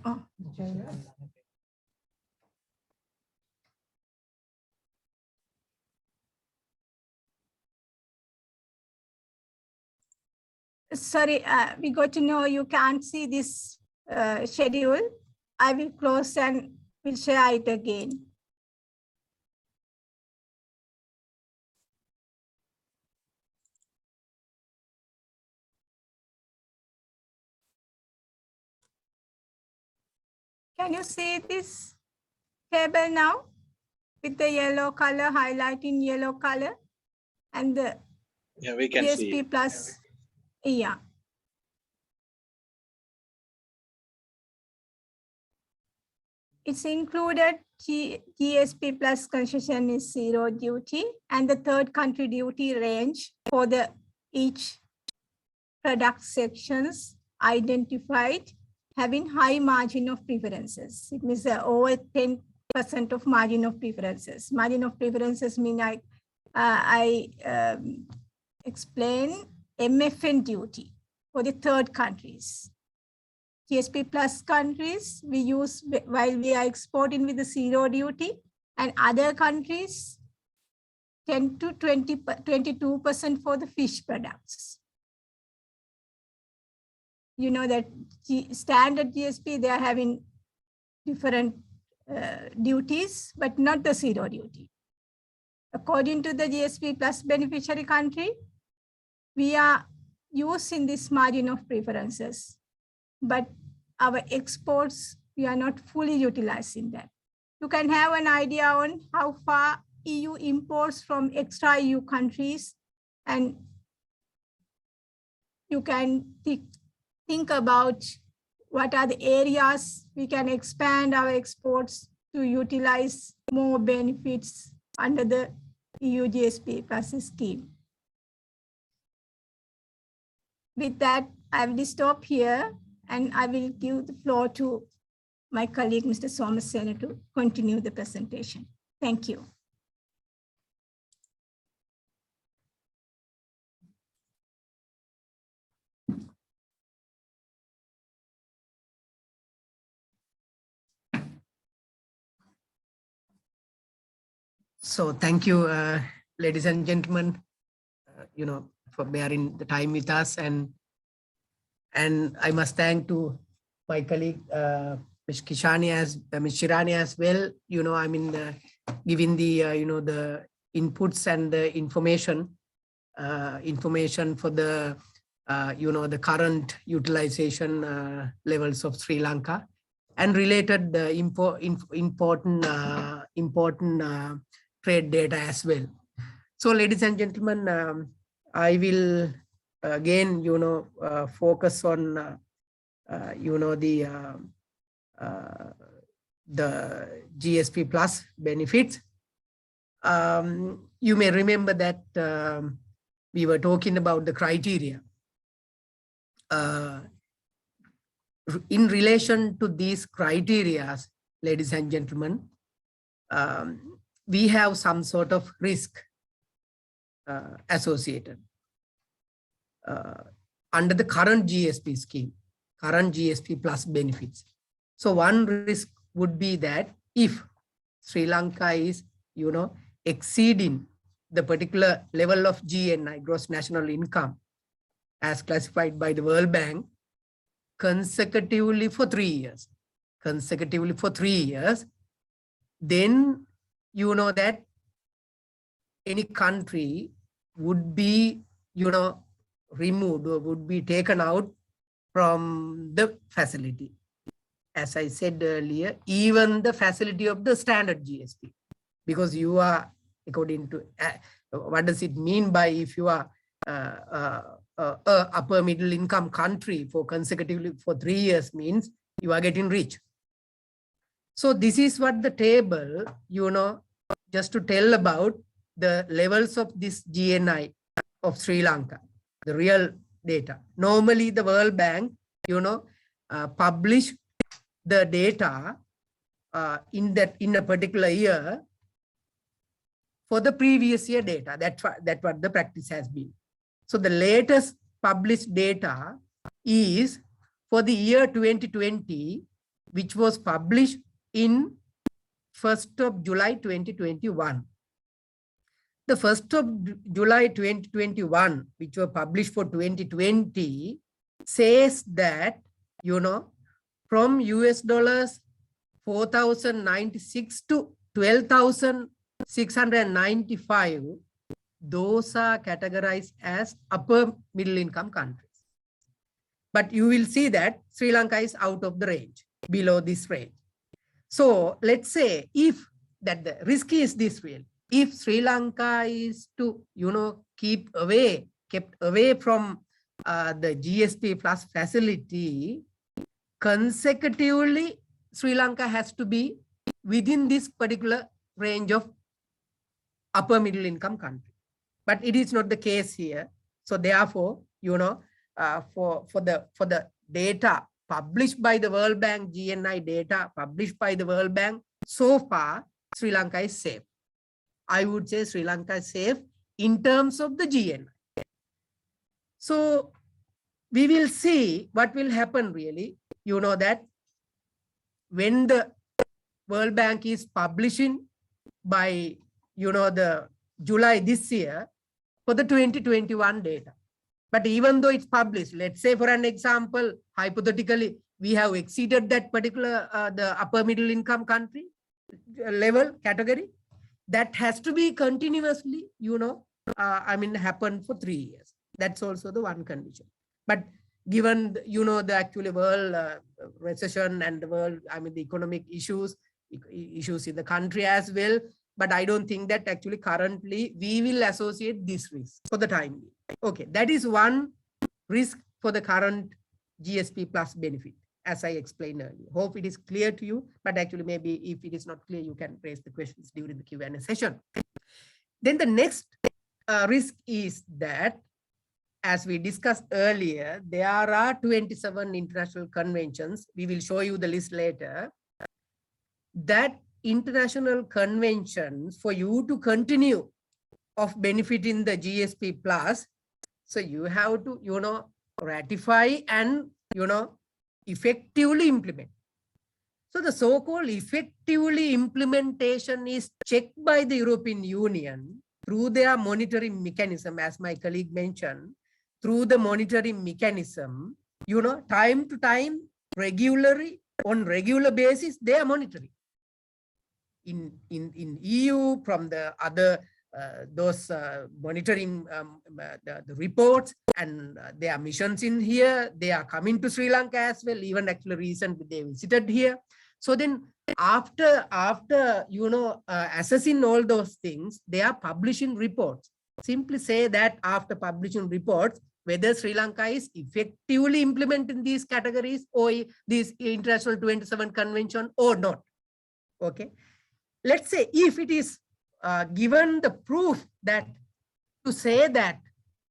Oh. Sorry, we got to know you can't see this schedule. I will close and we'll share it again. Can you see this table now with the yellow color, highlighting yellow color, and the we can see GSP plus, yeah. It's included GSP plus concession is zero duty, and the third country duty range for the each product sections identified having high margin of preferences. It means over 10% of margin of preferences. Margin of preferences mean I explain MFN duty for the third countries. GSP plus countries we use while we are exporting with the zero duty, and other countries 10 to 22% for the fish products. You know that standard GSP, they are having different duties, but not the zero duty. According to the GSP plus beneficiary country, we are using this margin of preferences, but our exports, we are not fully utilizing that. You can have an idea on how far EU imports from extra EU countries, and you can think about what are the areas we can expand our exports to utilize more benefits under the EU GSP plus scheme. With that, I will stop here and I will give the floor to my colleague, Mr. Somasena, to continue the presentation. Thank you. So thank you, ladies and gentlemen, for bearing the time with us. And I must thank to my colleague, Ms. Shirani as well, giving the, the inputs and the information information for the, the current utilization levels of Sri Lanka and related important trade data as well. So, ladies and gentlemen, I will again, focus on, the GSP plus benefits. You may remember that we were talking about the criteria. In relation to these criteria, ladies and gentlemen, we have some sort of risk associated under the current GSP scheme, current GSP plus benefits. So one risk would be that if Sri Lanka is, exceeding the particular level of GNI, gross national income, as classified by the World Bank, consecutively for 3 years, then that any country would be, removed or would be taken out from the facility. As I said earlier, even the facility of the standard GSP, because you are, according to, what does it mean by if you are upper middle income country for consecutively for 3 years means you are getting rich. So this is what the table, just to tell about the levels of this GNI of Sri Lanka, the real data. Normally the World Bank, publish the data in a particular year for the previous year data. That's what the practice has been. So the latest published data is for the year 2020, which was published in 1st of July 2021. The 1st of July 2021, which were published for 2020, says that, from US dollars 4,096 to 12,695, those are categorized as upper middle income countries. But you will see that Sri Lanka is out of the range, below this range. So let's say if that the risk is this real, if Sri Lanka is to, kept away from the GSP plus facility, consecutively, Sri Lanka has to be within this particular range of upper middle income country. But it is not the case here. So therefore, for the data published by the World Bank, GNI data published by the World Bank, so far, Sri Lanka is safe. I would say Sri Lanka is safe in terms of the GNI. So we will see what will happen really. That when the World Bank is publishing by, the July this year for the 2021 data. But even though it's published, let's say for an example, hypothetically, we have exceeded that particular, the upper middle income country level category, that has to be continuously, happen for 3 years. That's also the one condition. But given, the actually world recession and the world, the economic issues in the country as well. But I don't think that actually currently we will associate this risk for the time being. Okay, that is one risk for the current GSP plus benefit, as I explained earlier. Hope it is clear to you, but actually maybe if it is not clear, you can raise the questions during the Q&A session. Then the next risk is that, as we discussed earlier, there are 27 international conventions. We will show you the list later. That international conventions, for you to continue of benefiting the GSP plus, so you have to, ratify and, effectively implement. So the so-called effectively implementation is checked by the European Union through their monitoring mechanism, as my colleague mentioned, through the monitoring mechanism, time to time, regularly, on regular basis, they are monitoring. In EU, from the other those monitoring the reports and their missions in here. They are coming to Sri Lanka as well. Even actually recently they visited here. So then after assessing all those things, they are publishing reports. Simply say that after publishing reports, whether Sri Lanka is effectively implementing these categories or these international 27 convention or not. Okay. Let's say if it is given the proof that to say that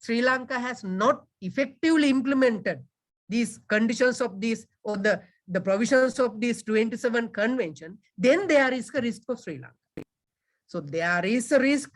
Sri Lanka has not effectively implemented these conditions of these or the provisions of this 27 convention, then there is a risk of Sri Lanka. So there is a risk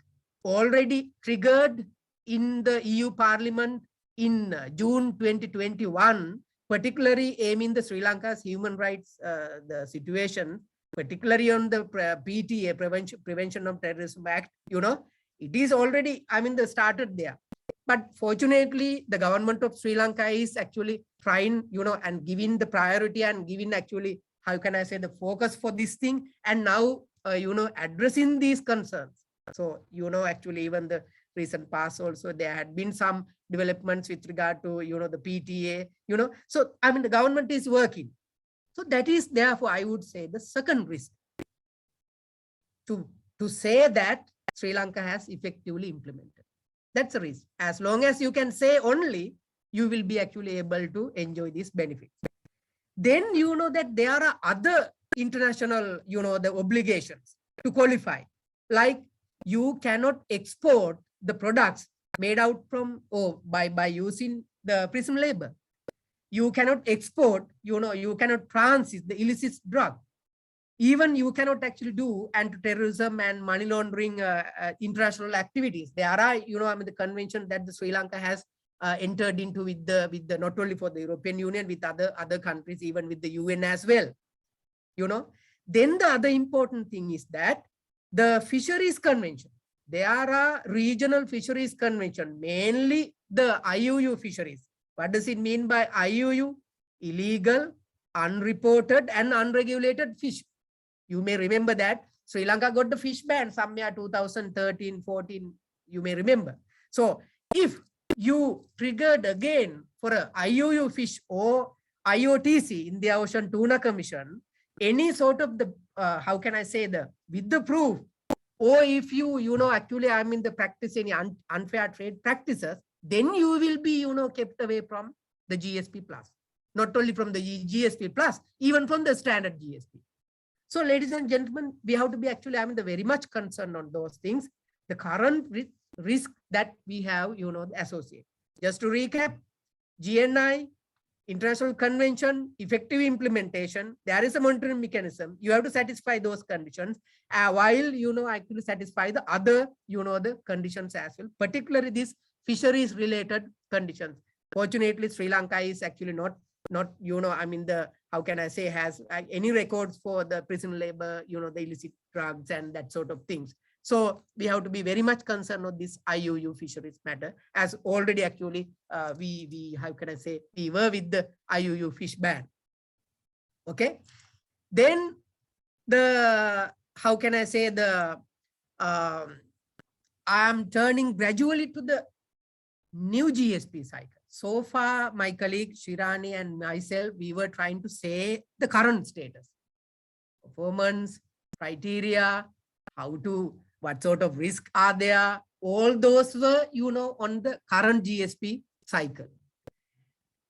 already triggered in the EU Parliament in June 2021, particularly aiming the Sri Lanka's human rights the situation, particularly on the PTA, Prevention of Terrorism Act. It is already, started there. But fortunately, the government of Sri Lanka is actually trying, and giving the priority and giving actually, how can I say, the focus for this thing, and now, addressing these concerns. So, actually, even the recent past also, there had been some developments with regard to, the PTA, so, the government is working. So that is therefore, I would say, the second risk to say that Sri Lanka has effectively implemented. That's a risk. As long as you can say only, you will be actually able to enjoy this benefit. Then that there are other international, the obligations to qualify. Like you cannot export the products made out from or by using the prison labor. You cannot export, you cannot transit the illicit drug. Even you cannot actually do anti-terrorism and money laundering international activities. There are, the convention that the Sri Lanka has entered into with the not only for the European Union, with other countries, even with the UN as well. Then the other important thing is that the fisheries convention. There are regional fisheries convention, mainly the IUU fisheries. What does it mean by IUU? Illegal, unreported, and unregulated fish. You may remember that Sri Lanka got the fish ban somewhere 2013, 14, you may remember. So if you triggered again for a IUU fish or IOTC, India Ocean Tuna Commission, any sort of the, how can I say, with the proof, or if you, actually the practice any unfair trade practices, then you will be, kept away from the GSP plus, not only from the GSP plus, even from the standard GSP. So ladies and gentlemen, we have to be actually, very much concerned on those things. The current risk that we have, associated. Just to recap, GNI, international convention, effective implementation, there is a monitoring mechanism. You have to satisfy those conditions while, actually satisfy the other, the conditions as well, particularly these fisheries related conditions. Fortunately, Sri Lanka is actually not, how can I say, has any records for the prison labor, the illicit drugs and that sort of things. So we have to be very much concerned on this IUU fisheries matter, as already actually we how can I say, we were with the IUU fish ban. Okay. Then the, how can I say, the I am turning gradually to the new GSP cycle. So far, my colleague Shirani and myself, we were trying to say the current status, performance, criteria, how to, what sort of risk are there. All those were, on the current GSP cycle.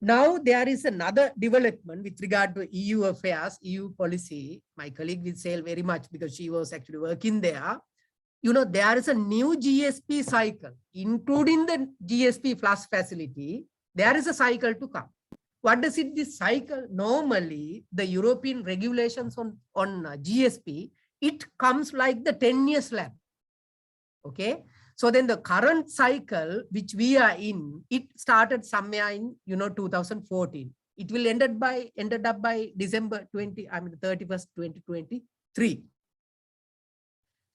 Now there is another development with regard to EU affairs, EU policy. My colleague will say very much because she was actually working there. There is a new GSP cycle, including the GSP plus facility. There is a cycle to come. What does it, this cycle? Normally, the European regulations on GSP, it comes like the 10-year slab. Okay. So then the current cycle, which we are in, it started somewhere in, 2014. It will ended up by December 31st, 2023.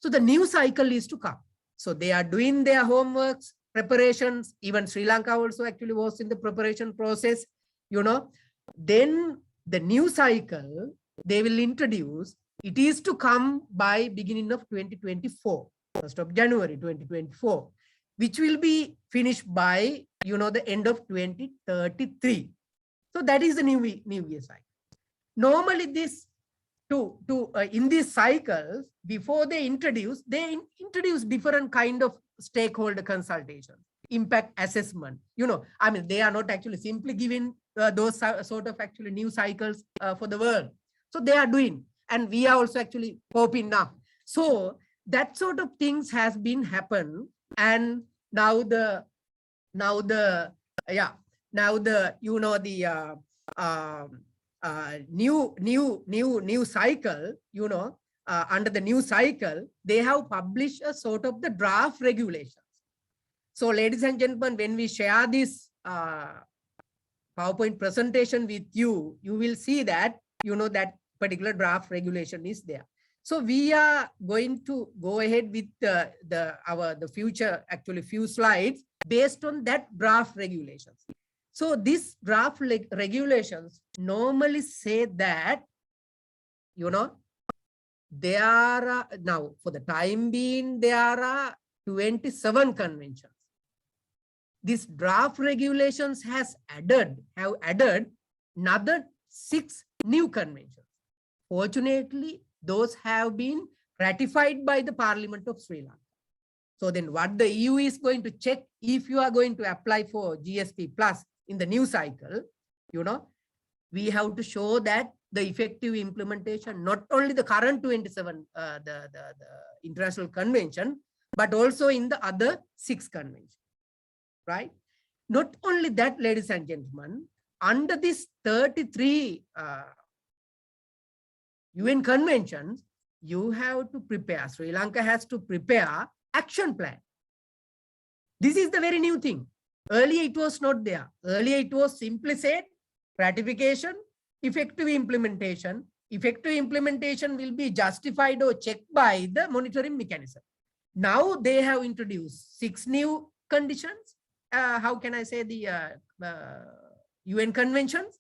So the new cycle is to come. So they are doing their homeworks, preparations. Even Sri Lanka also actually was in the preparation process. Then the new cycle they will introduce. It is to come by beginning of 2024. 1st of January 2024, which will be finished by, the end of 2033. So that is the new year cycle. Normally this in these cycles, before they introduce different kind of stakeholder consultation, impact assessment. They are not actually simply giving those sort of actually new cycles for the world. So they are doing, and we are also actually hoping now. So that sort of things has been happen, and now the new cycle, under the new cycle, they have published a sort of the draft regulations. So ladies and gentlemen, when we share this PowerPoint presentation with you, you will see that, that particular draft regulation is there. So we are going to go ahead with the future, actually few slides based on that draft regulations. So these draft regulations normally say that, there are now for the time being, there are 27 conventions. This draft regulations have added another 6 new conventions. Fortunately, those have been ratified by the Parliament of Sri Lanka. So then what the EU is going to check, if you are going to apply for GSP Plus in the new cycle, we have to show that the effective implementation, not only the current 27, the international convention, but also in the other 6 conventions, right? Not only that, ladies and gentlemen, under this 33 UN conventions, you have to prepare, Sri Lanka has to prepare action plan. This is the very new thing. Earlier it was not there. Earlier it was simply said ratification, effective implementation. Effective implementation will be justified or checked by the monitoring mechanism. Now they have introduced 6 new conditions. How can I say the UN conventions?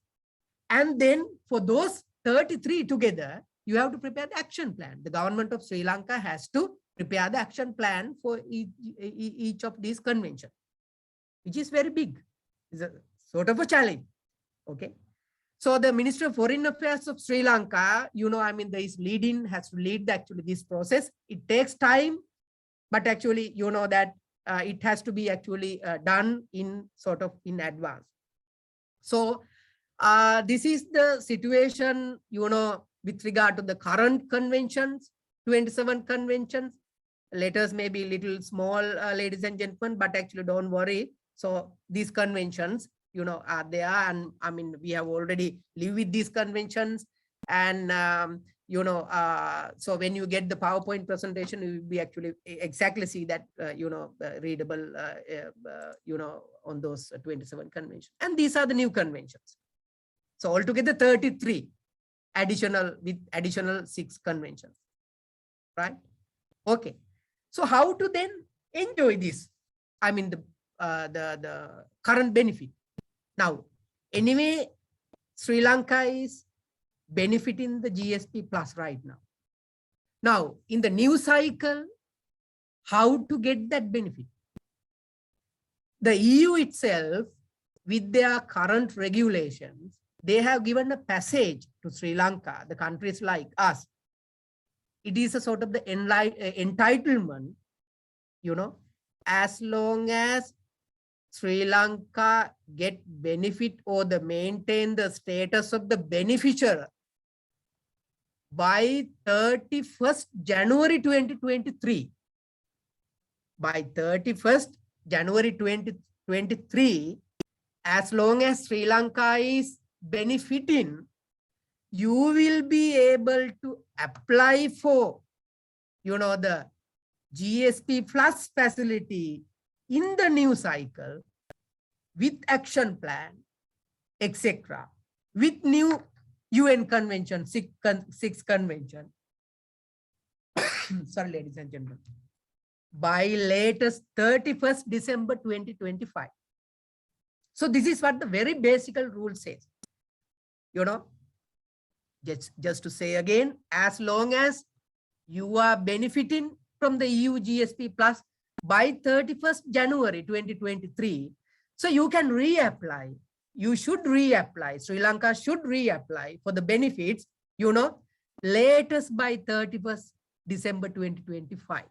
And then for those 33 together, you have to prepare the action plan. The government of Sri Lanka has to prepare the action plan for each of these conventions, which is very big. It's a sort of a challenge. Okay. So the Minister of Foreign Affairs of Sri Lanka, there is has to lead actually this process. It takes time, but actually, that it has to be actually done in advance. So this is the situation, with regard to the current conventions, 27 conventions. Letters may be little small, ladies and gentlemen, but actually don't worry. So these conventions, are there, and we have already lived with these conventions. And, so when you get the PowerPoint presentation, you will be actually exactly see that, readable, on those 27 conventions. And these are the new conventions. So altogether 33 additional 6 conventions, right? Okay. So how to then enjoy this? The current benefit. Now, anyway, Sri Lanka is benefiting the GSP Plus right now. Now, in the new cycle, how to get that benefit? The EU itself, with their current regulations, they have given a passage to Sri Lanka, the countries like us. It is a sort of the entitlement, as long as Sri Lanka get benefit or maintain the status of the beneficiary by 31st January 2023. By 31st January 2023, as long as Sri Lanka is benefiting, you will be able to apply for, the GSP Plus facility in the new cycle with action plan, etc., with new UN convention, 6 convention. Sorry, ladies and gentlemen. By latest 31st December 2025. So this is what the very basic rule says. Just to say again, as long as you are benefiting from the EU GSP Plus by 31st January 2023. So you can reapply. You should reapply. Sri Lanka should reapply for the benefits, latest by 31st December 2025.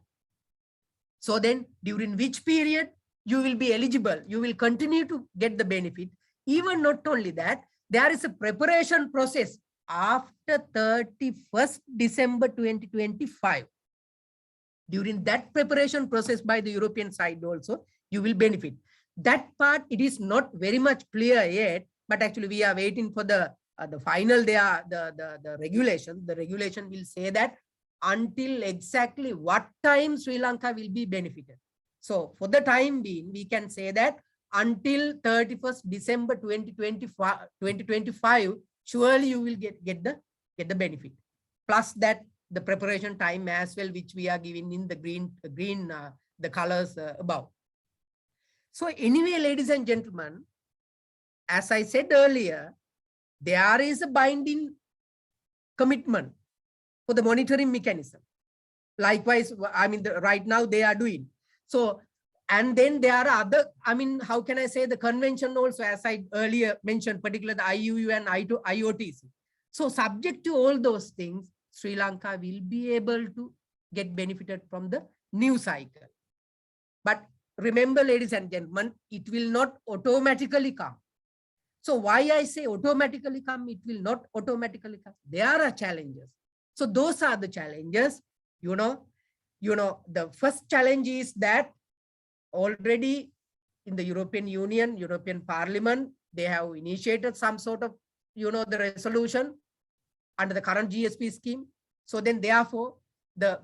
So then during which period you will be eligible, you will continue to get the benefit. Even not only that, there is a preparation process after 31st December 2025. During that preparation process by the European side also, you will benefit. That part, it is not very much clear yet, but actually we are waiting for the final, the regulation. The regulation will say that until exactly what time Sri Lanka will be benefited. So for the time being, we can say that until 31st December 2025, surely you will get the benefit. Plus that the preparation time as well, which we are giving in the green the colors above. So anyway, ladies and gentlemen, as I said earlier, there is a binding commitment for the monitoring mechanism. Likewise, I mean, right now they are doing. So, and then there are other, I mean, how can I say, the convention also, as I earlier mentioned, particularly the IUU and IOTC. So subject to all those things, Sri Lanka will be able to get benefited from the new cycle. But remember, ladies and gentlemen, it will not automatically come. So why I say automatically come, it will not automatically come. There are challenges. So those are the challenges, the first challenge is that already in the European Union, European Parliament, they have initiated some sort of, the resolution under the current GSP scheme. So then therefore,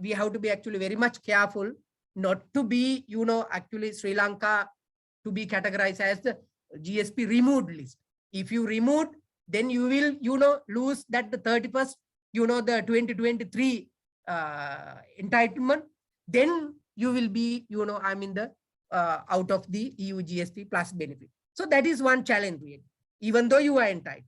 we have to be actually very much careful not to be, actually Sri Lanka to be categorized as the GSP removed list. If you remove, then you will, lose that the 31st, the 2023 entitlement, then you will be, out of the EU GSP plus benefit. So that is one challenge, really, even though you are entitled.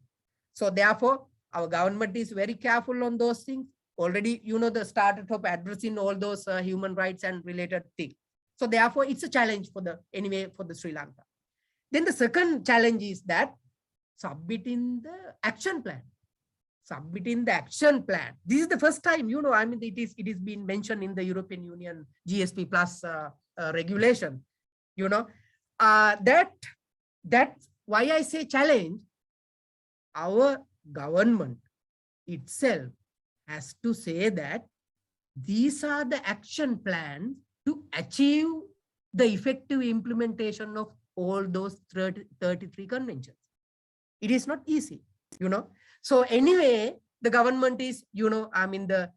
So therefore, our government is very careful on those things. Already, the started of addressing all those human rights and related things. So therefore, it's a challenge for the Sri Lanka. Then the second challenge is that submitting the action plan. Submitting the action plan. This is the first time, it is been mentioned in the European Union GSP plus regulation. That's why I say challenge. Our government itself has to say that these are the action plans to achieve the effective implementation of all those 33 conventions. It is not easy, So anyway, the government is, the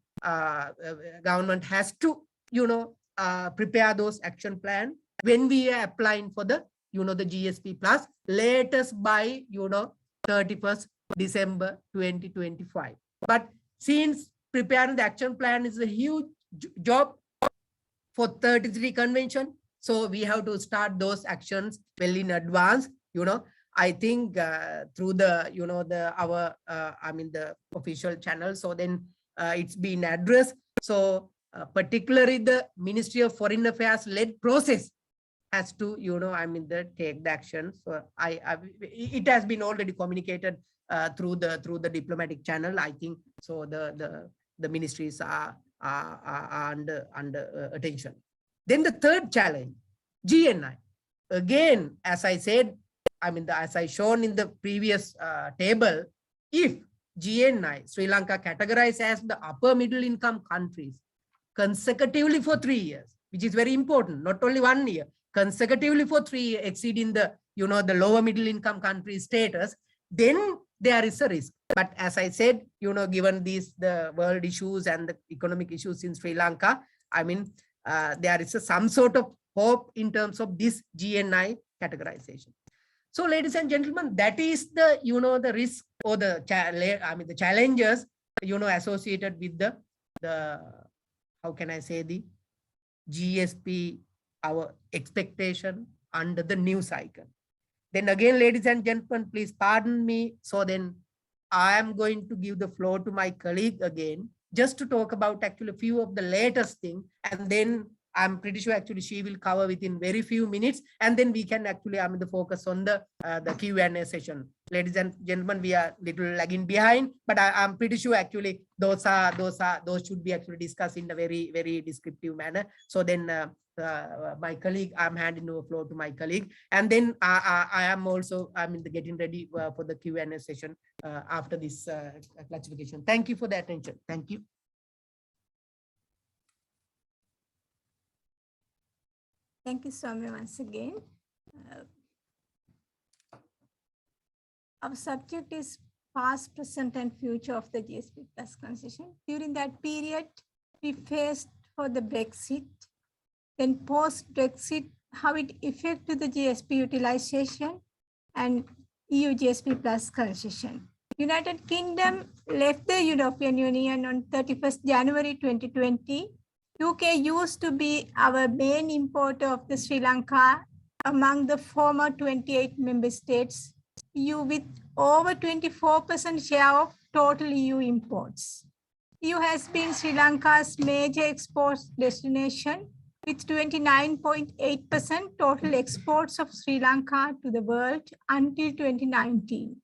government has to, prepare those action plan when we are applying for the, the GSP plus latest by, 31st December 2025. But since preparing the action plan is a huge job for 33 convention, so we have to start those actions well in advance, I think through the, the official channel. So then it's been addressed. So particularly the Ministry of Foreign Affairs led process has to, take the action. So it has been already communicated through the diplomatic channel, I think. So the ministries are under attention. Then the third challenge, GNI. Again, as I said, as I shown in the previous table, if GNI, Sri Lanka categorized as the upper middle income countries consecutively for 3 years, which is very important, not only 1 year, consecutively for 3 years, exceeding the, the lower middle income country status, then there is a risk. But as I said, given the world issues and the economic issues in Sri Lanka, there is some sort of hope in terms of this GNI categorization. So, ladies and gentlemen, that is the, the risk or the challenges, associated with the how can I say, the GSP, our expectation under the new cycle. Then again, ladies and gentlemen, please pardon me. So then I am going to give the floor to my colleague again just to talk about actually a few of the latest things, and then I'm pretty sure actually she will cover within very few minutes, and then we can actually the focus on the Q&A session. Ladies and gentlemen, we are little lagging behind, but I'm pretty sure actually those should be actually discussed in a very, very descriptive manner. So then my colleague, I'm handing over floor to my colleague, and then I am also getting ready for the Q&A session after this classification. Thank you for the attention. Thank you. Thank you so much once again. Our subject is past, present, and future of the GSP Plus concession. During that period, we faced for the Brexit. Then post-Brexit, how it affected the GSP utilization and EU GSP Plus concession. United Kingdom left the European Union on 31st January 2020. UK used to be our main importer of the Sri Lanka among the former 28 member states, EU with over 24% share of total EU imports. EU has been Sri Lanka's major export destination with 29.8% total exports of Sri Lanka to the world until 2019,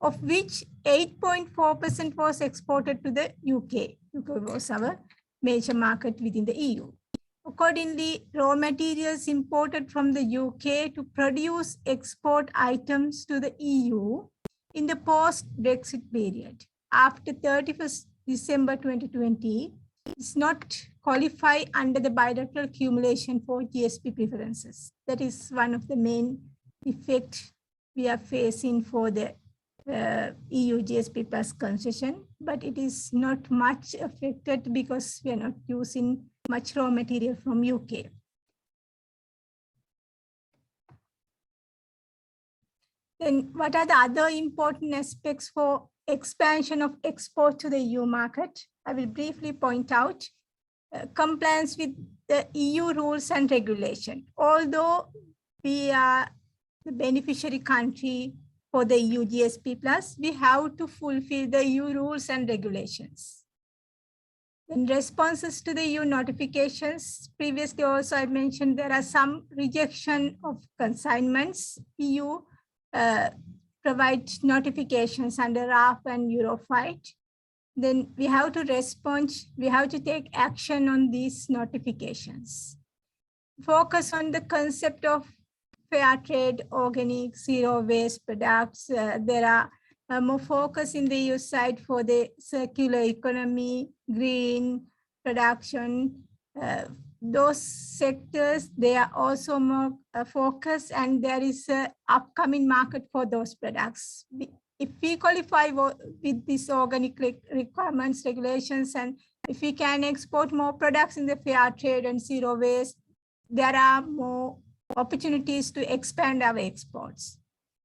of which 8.4% was exported to the UK. UK was our major market within the EU. Accordingly, raw materials imported from the UK to produce export items to the EU in the post-Brexit period after 31st December 2020 is not qualify under the bilateral accumulation for GSP preferences. That is one of the main effects we are facing for the EU GSP Plus concession, but it is not much affected because we are not using much raw material from UK. Then what are the other important aspects for expansion of export to the EU market? I will briefly point out compliance with the EU rules and regulation. Although we are the beneficiary country for the EU GSP Plus, we have to fulfill the EU rules and regulations. In responses to the EU notifications, previously also I mentioned there are some rejection of consignments. EU provide notifications under RAF and Eurofight. Then we have to respond, we have to take action on these notifications. Focus on the concept of fair trade, organic, zero waste products. There are more focus in the EU side for the circular economy, green production. Those sectors, they are also more focused, and there is an upcoming market for those products. If we qualify with these organic requirements, regulations, and if we can export more products in the fair trade and zero waste, there are more opportunities to expand our exports.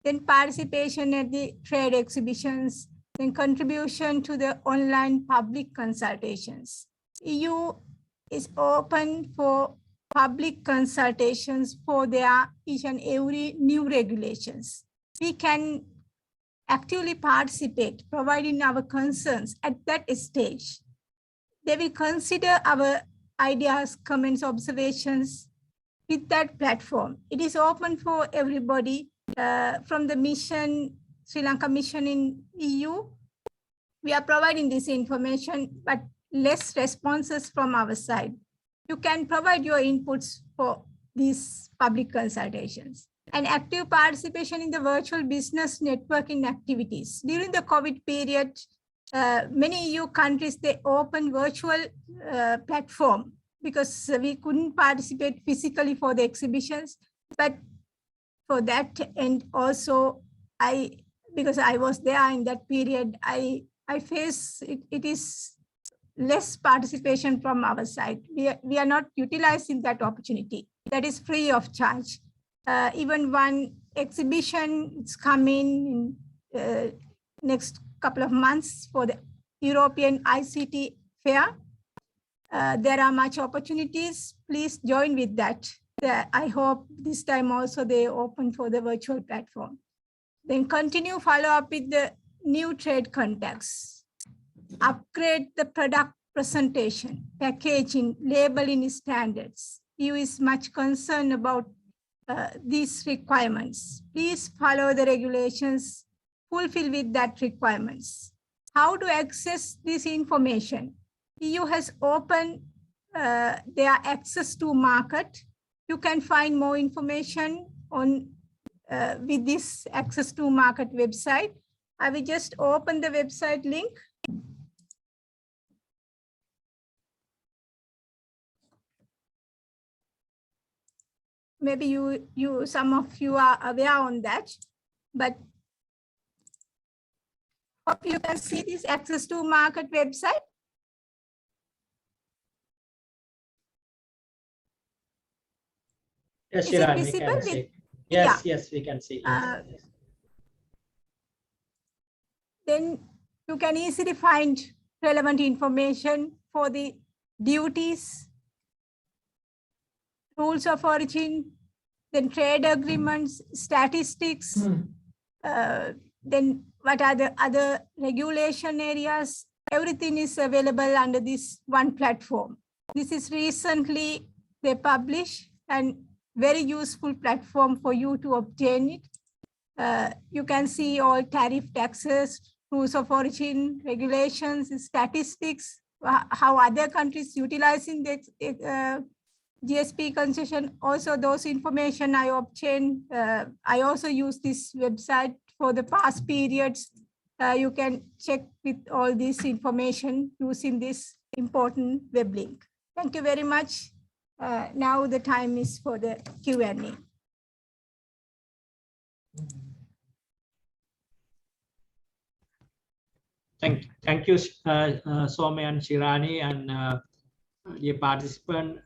Then participation at the trade exhibitions, then contribution to the online public consultations. EU is open for public consultations for their each and every new regulations. We can actively participate, providing our concerns at that stage. They will consider our ideas, comments, observations with that platform. It is open for everybody from the mission, Sri Lanka mission in EU. We are providing this information, but less responses from our side. You can provide your inputs for these public consultations. And active participation in the virtual business networking activities. During the COVID period, many EU countries, they open virtual platform because we couldn't participate physically for the exhibitions. But for that, and also because I was there in that period, I face it is less participation from our side. We are not utilizing that opportunity. That is free of charge. Even one exhibition is coming in next couple of months for the European ICT fair. There are much opportunities. Please join with that. I hope this time also they open for the virtual platform. Then continue follow up with the new trade contacts. Upgrade the product presentation, packaging, labeling standards. EU is much concerned about these requirements. Please follow the regulations, fulfill with that requirements. How to access this information? EU has opened their access to market. You can find more information on with this access to market website. I will just open the website link. Maybe some of you are aware on that, but hope you can see this access to market website. Yes, Is it Shirani, we visible can with- see. Yes, Yeah. yes, we can see. Yes, yes. Then you can easily find relevant information for the duties, rules of origin, then trade agreements, statistics, then what are the other regulation areas. Everything is available under this one platform. This is recently they published and very useful platform for you to obtain it. You can see all tariff, taxes, rules of origin, regulations, statistics, how other countries utilizing the GSP concession. Also those information I obtained, I also use this website for the past periods. You can check with all this information using this important web link. Thank you very much. Now the time is for the Q&A. Thank you, Some and Shirani, and dear participant.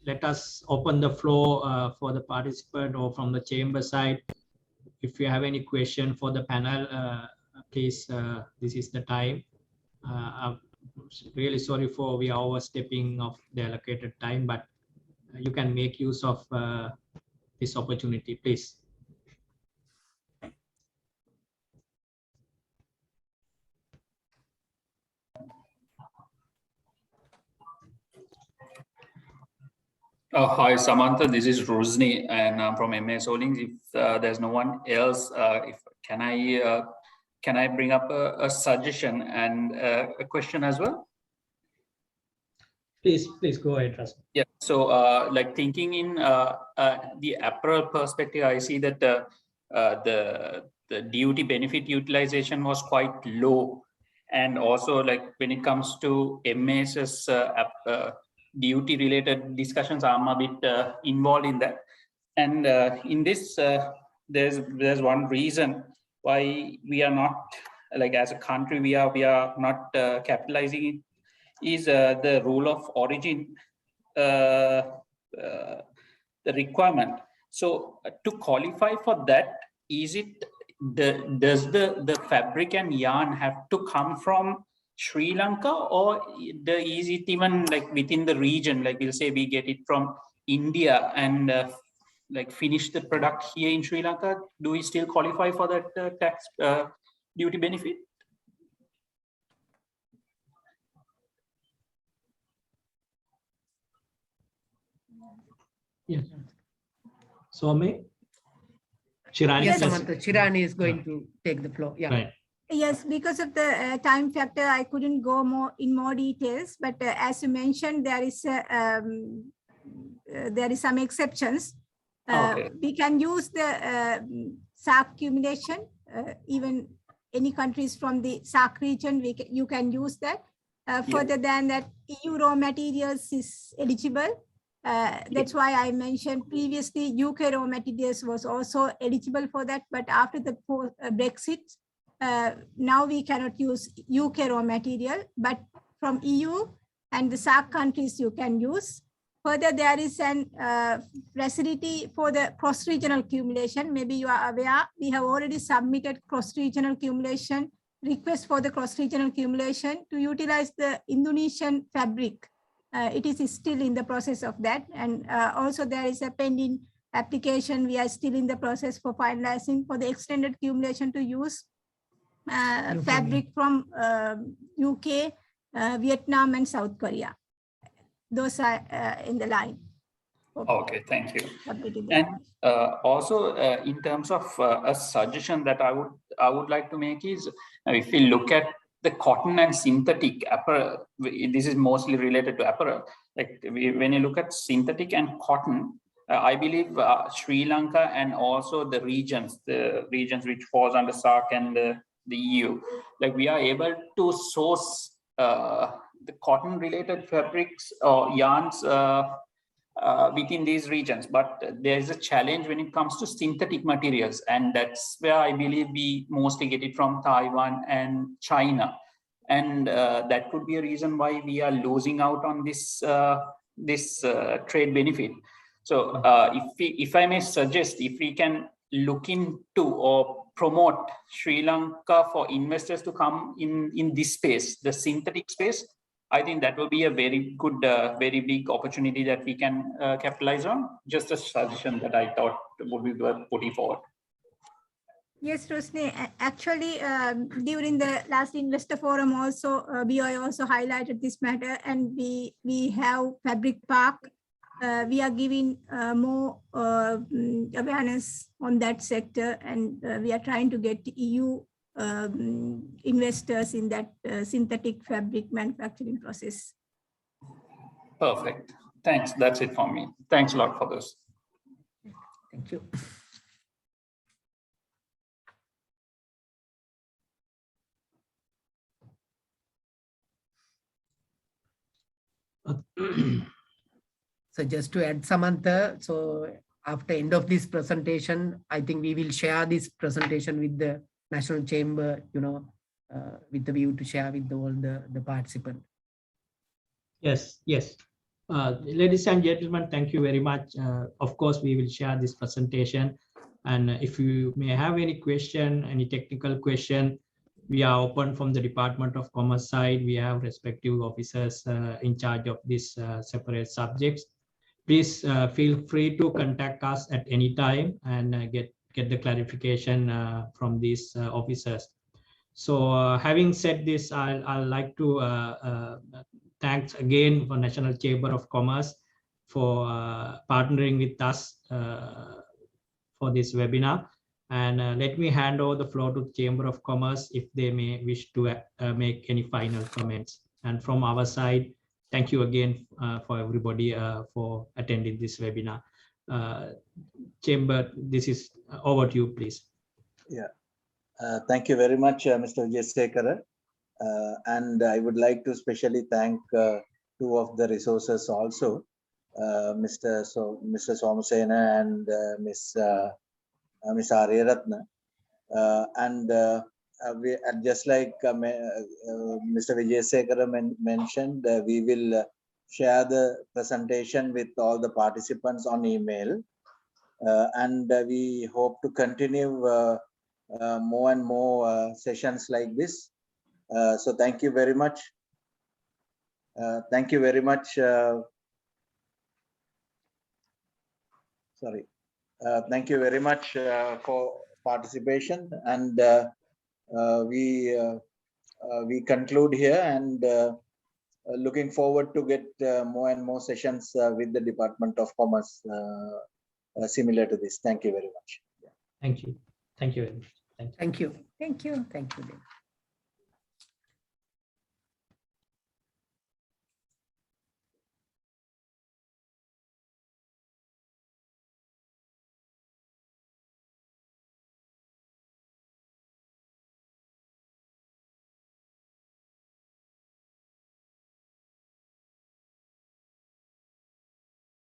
Let us open the floor for the participant or from the chamber side. If you have any question for the panel, please, this is the time. I'm really sorry for we are overstepping of the allocated time, but you can make use of this opportunity, please. Hi, Samantha. This is Rosni, and I'm from MS Holdings. If there's no one else, can I bring up a suggestion and a question as well? Please go ahead, Rasmus. Yeah. So, like thinking in the apparel perspective, I see that the duty benefit utilization was quite low, and also like when it comes to MAS's duty related discussions, I'm a bit involved in that. And in this, there's one reason why we are not, like as a country, we are not capitalizing it, is the rule of origin, the requirement. So to qualify for that, is it does the fabric and yarn have to come from Sri Lanka, or is it even like within the region? Like we'll say we get it from India and like finish the product here in Sri Lanka. Do we still qualify for that tax duty benefit? Yes. Some? Shirani, Yes, please. Samantha. Shirani is going to take the floor. Yeah. Right. Yes, because of the time factor, I couldn't go more details. But as you mentioned, there is some exceptions. Okay. We can use the SAC accumulation. Even any countries from the SAC region, you can use that. Further than that, EU raw materials is eligible. That's why I mentioned previously, UK raw materials was also eligible for that. But after the Brexit, now we cannot use UK raw material, but from EU and the SAC countries you can use. Further, there is an facility for the cross-regional accumulation. Maybe you are aware, we have already submitted cross-regional accumulation request for the cross-regional accumulation to utilize the Indonesian fabric. It is still in the process of that. And also there is a pending application. We are still in the process for finalizing for the extended accumulation to use fabric from UK Vietnam and South Korea. Those are in the line. Okay, thank you. Submitting the And application. also in terms of a suggestion that I would like to make is, if we look at the cotton and synthetic apparel, this is mostly related to apparel. Like when you look at synthetic and cotton, I believe Sri Lanka and also the regions which falls under SAARC and the EU, like we are able to source the cotton related fabrics or yarns within these regions, but there is a challenge when it comes to synthetic materials, and that's where I believe we mostly get it from Taiwan and China, and that could be a reason why we are losing out on this trade benefit. So if I may suggest, if we can look into or promote Sri Lanka for investors to come in this space, the synthetic space, I think that will be a very good, very big opportunity that we can capitalize on. Just a suggestion that I thought would be worth putting forward. Yes, Rosni, actually, during the last investor forum also, BOI also highlighted this matter, and we have Fabric Park. We are giving more awareness on that sector, and we are trying to get EU investors in that synthetic fabric manufacturing process. Perfect. Thanks. That's it for me. Thanks a lot for this. Thank you. So just to add, Samantha, so after end of this presentation, I think we will share this presentation with the National Chamber, with the view to share with all the participants. Yes, yes. Ladies and gentlemen, thank you very much. Of course, we will share this presentation. And if you may have any question, any technical question, we are open from the Department of Commerce side. We have respective officers in charge of these separate subjects. Please feel free to contact us at any time and get the clarification from these officers. So having said this, I'd like to thanks again for National Chamber of Commerce for partnering with us for this webinar. And let me hand over the floor to the Chamber of Commerce if they may wish to make any final comments. And from our side, thank you again for everybody for attending this webinar. Chamber, this is over to you, please. Yeah, thank you very much, Mr. Vijayasekara. And I would like to specially thank two of the resources also, Mr. Somasena and Ms. Aryaratna. And we, just like Mr. Vijayasekara mentioned, we will share the presentation with all the participants on email. And we hope to continue more and more sessions like this. So thank you very much. Thank you very much. Sorry. Thank you very much for participation, and we conclude here, and looking forward to get more and more sessions with the Department of Commerce similar to this. Thank you very much. Thank you. Thank you very much. Thank you. Thank you. Thank you.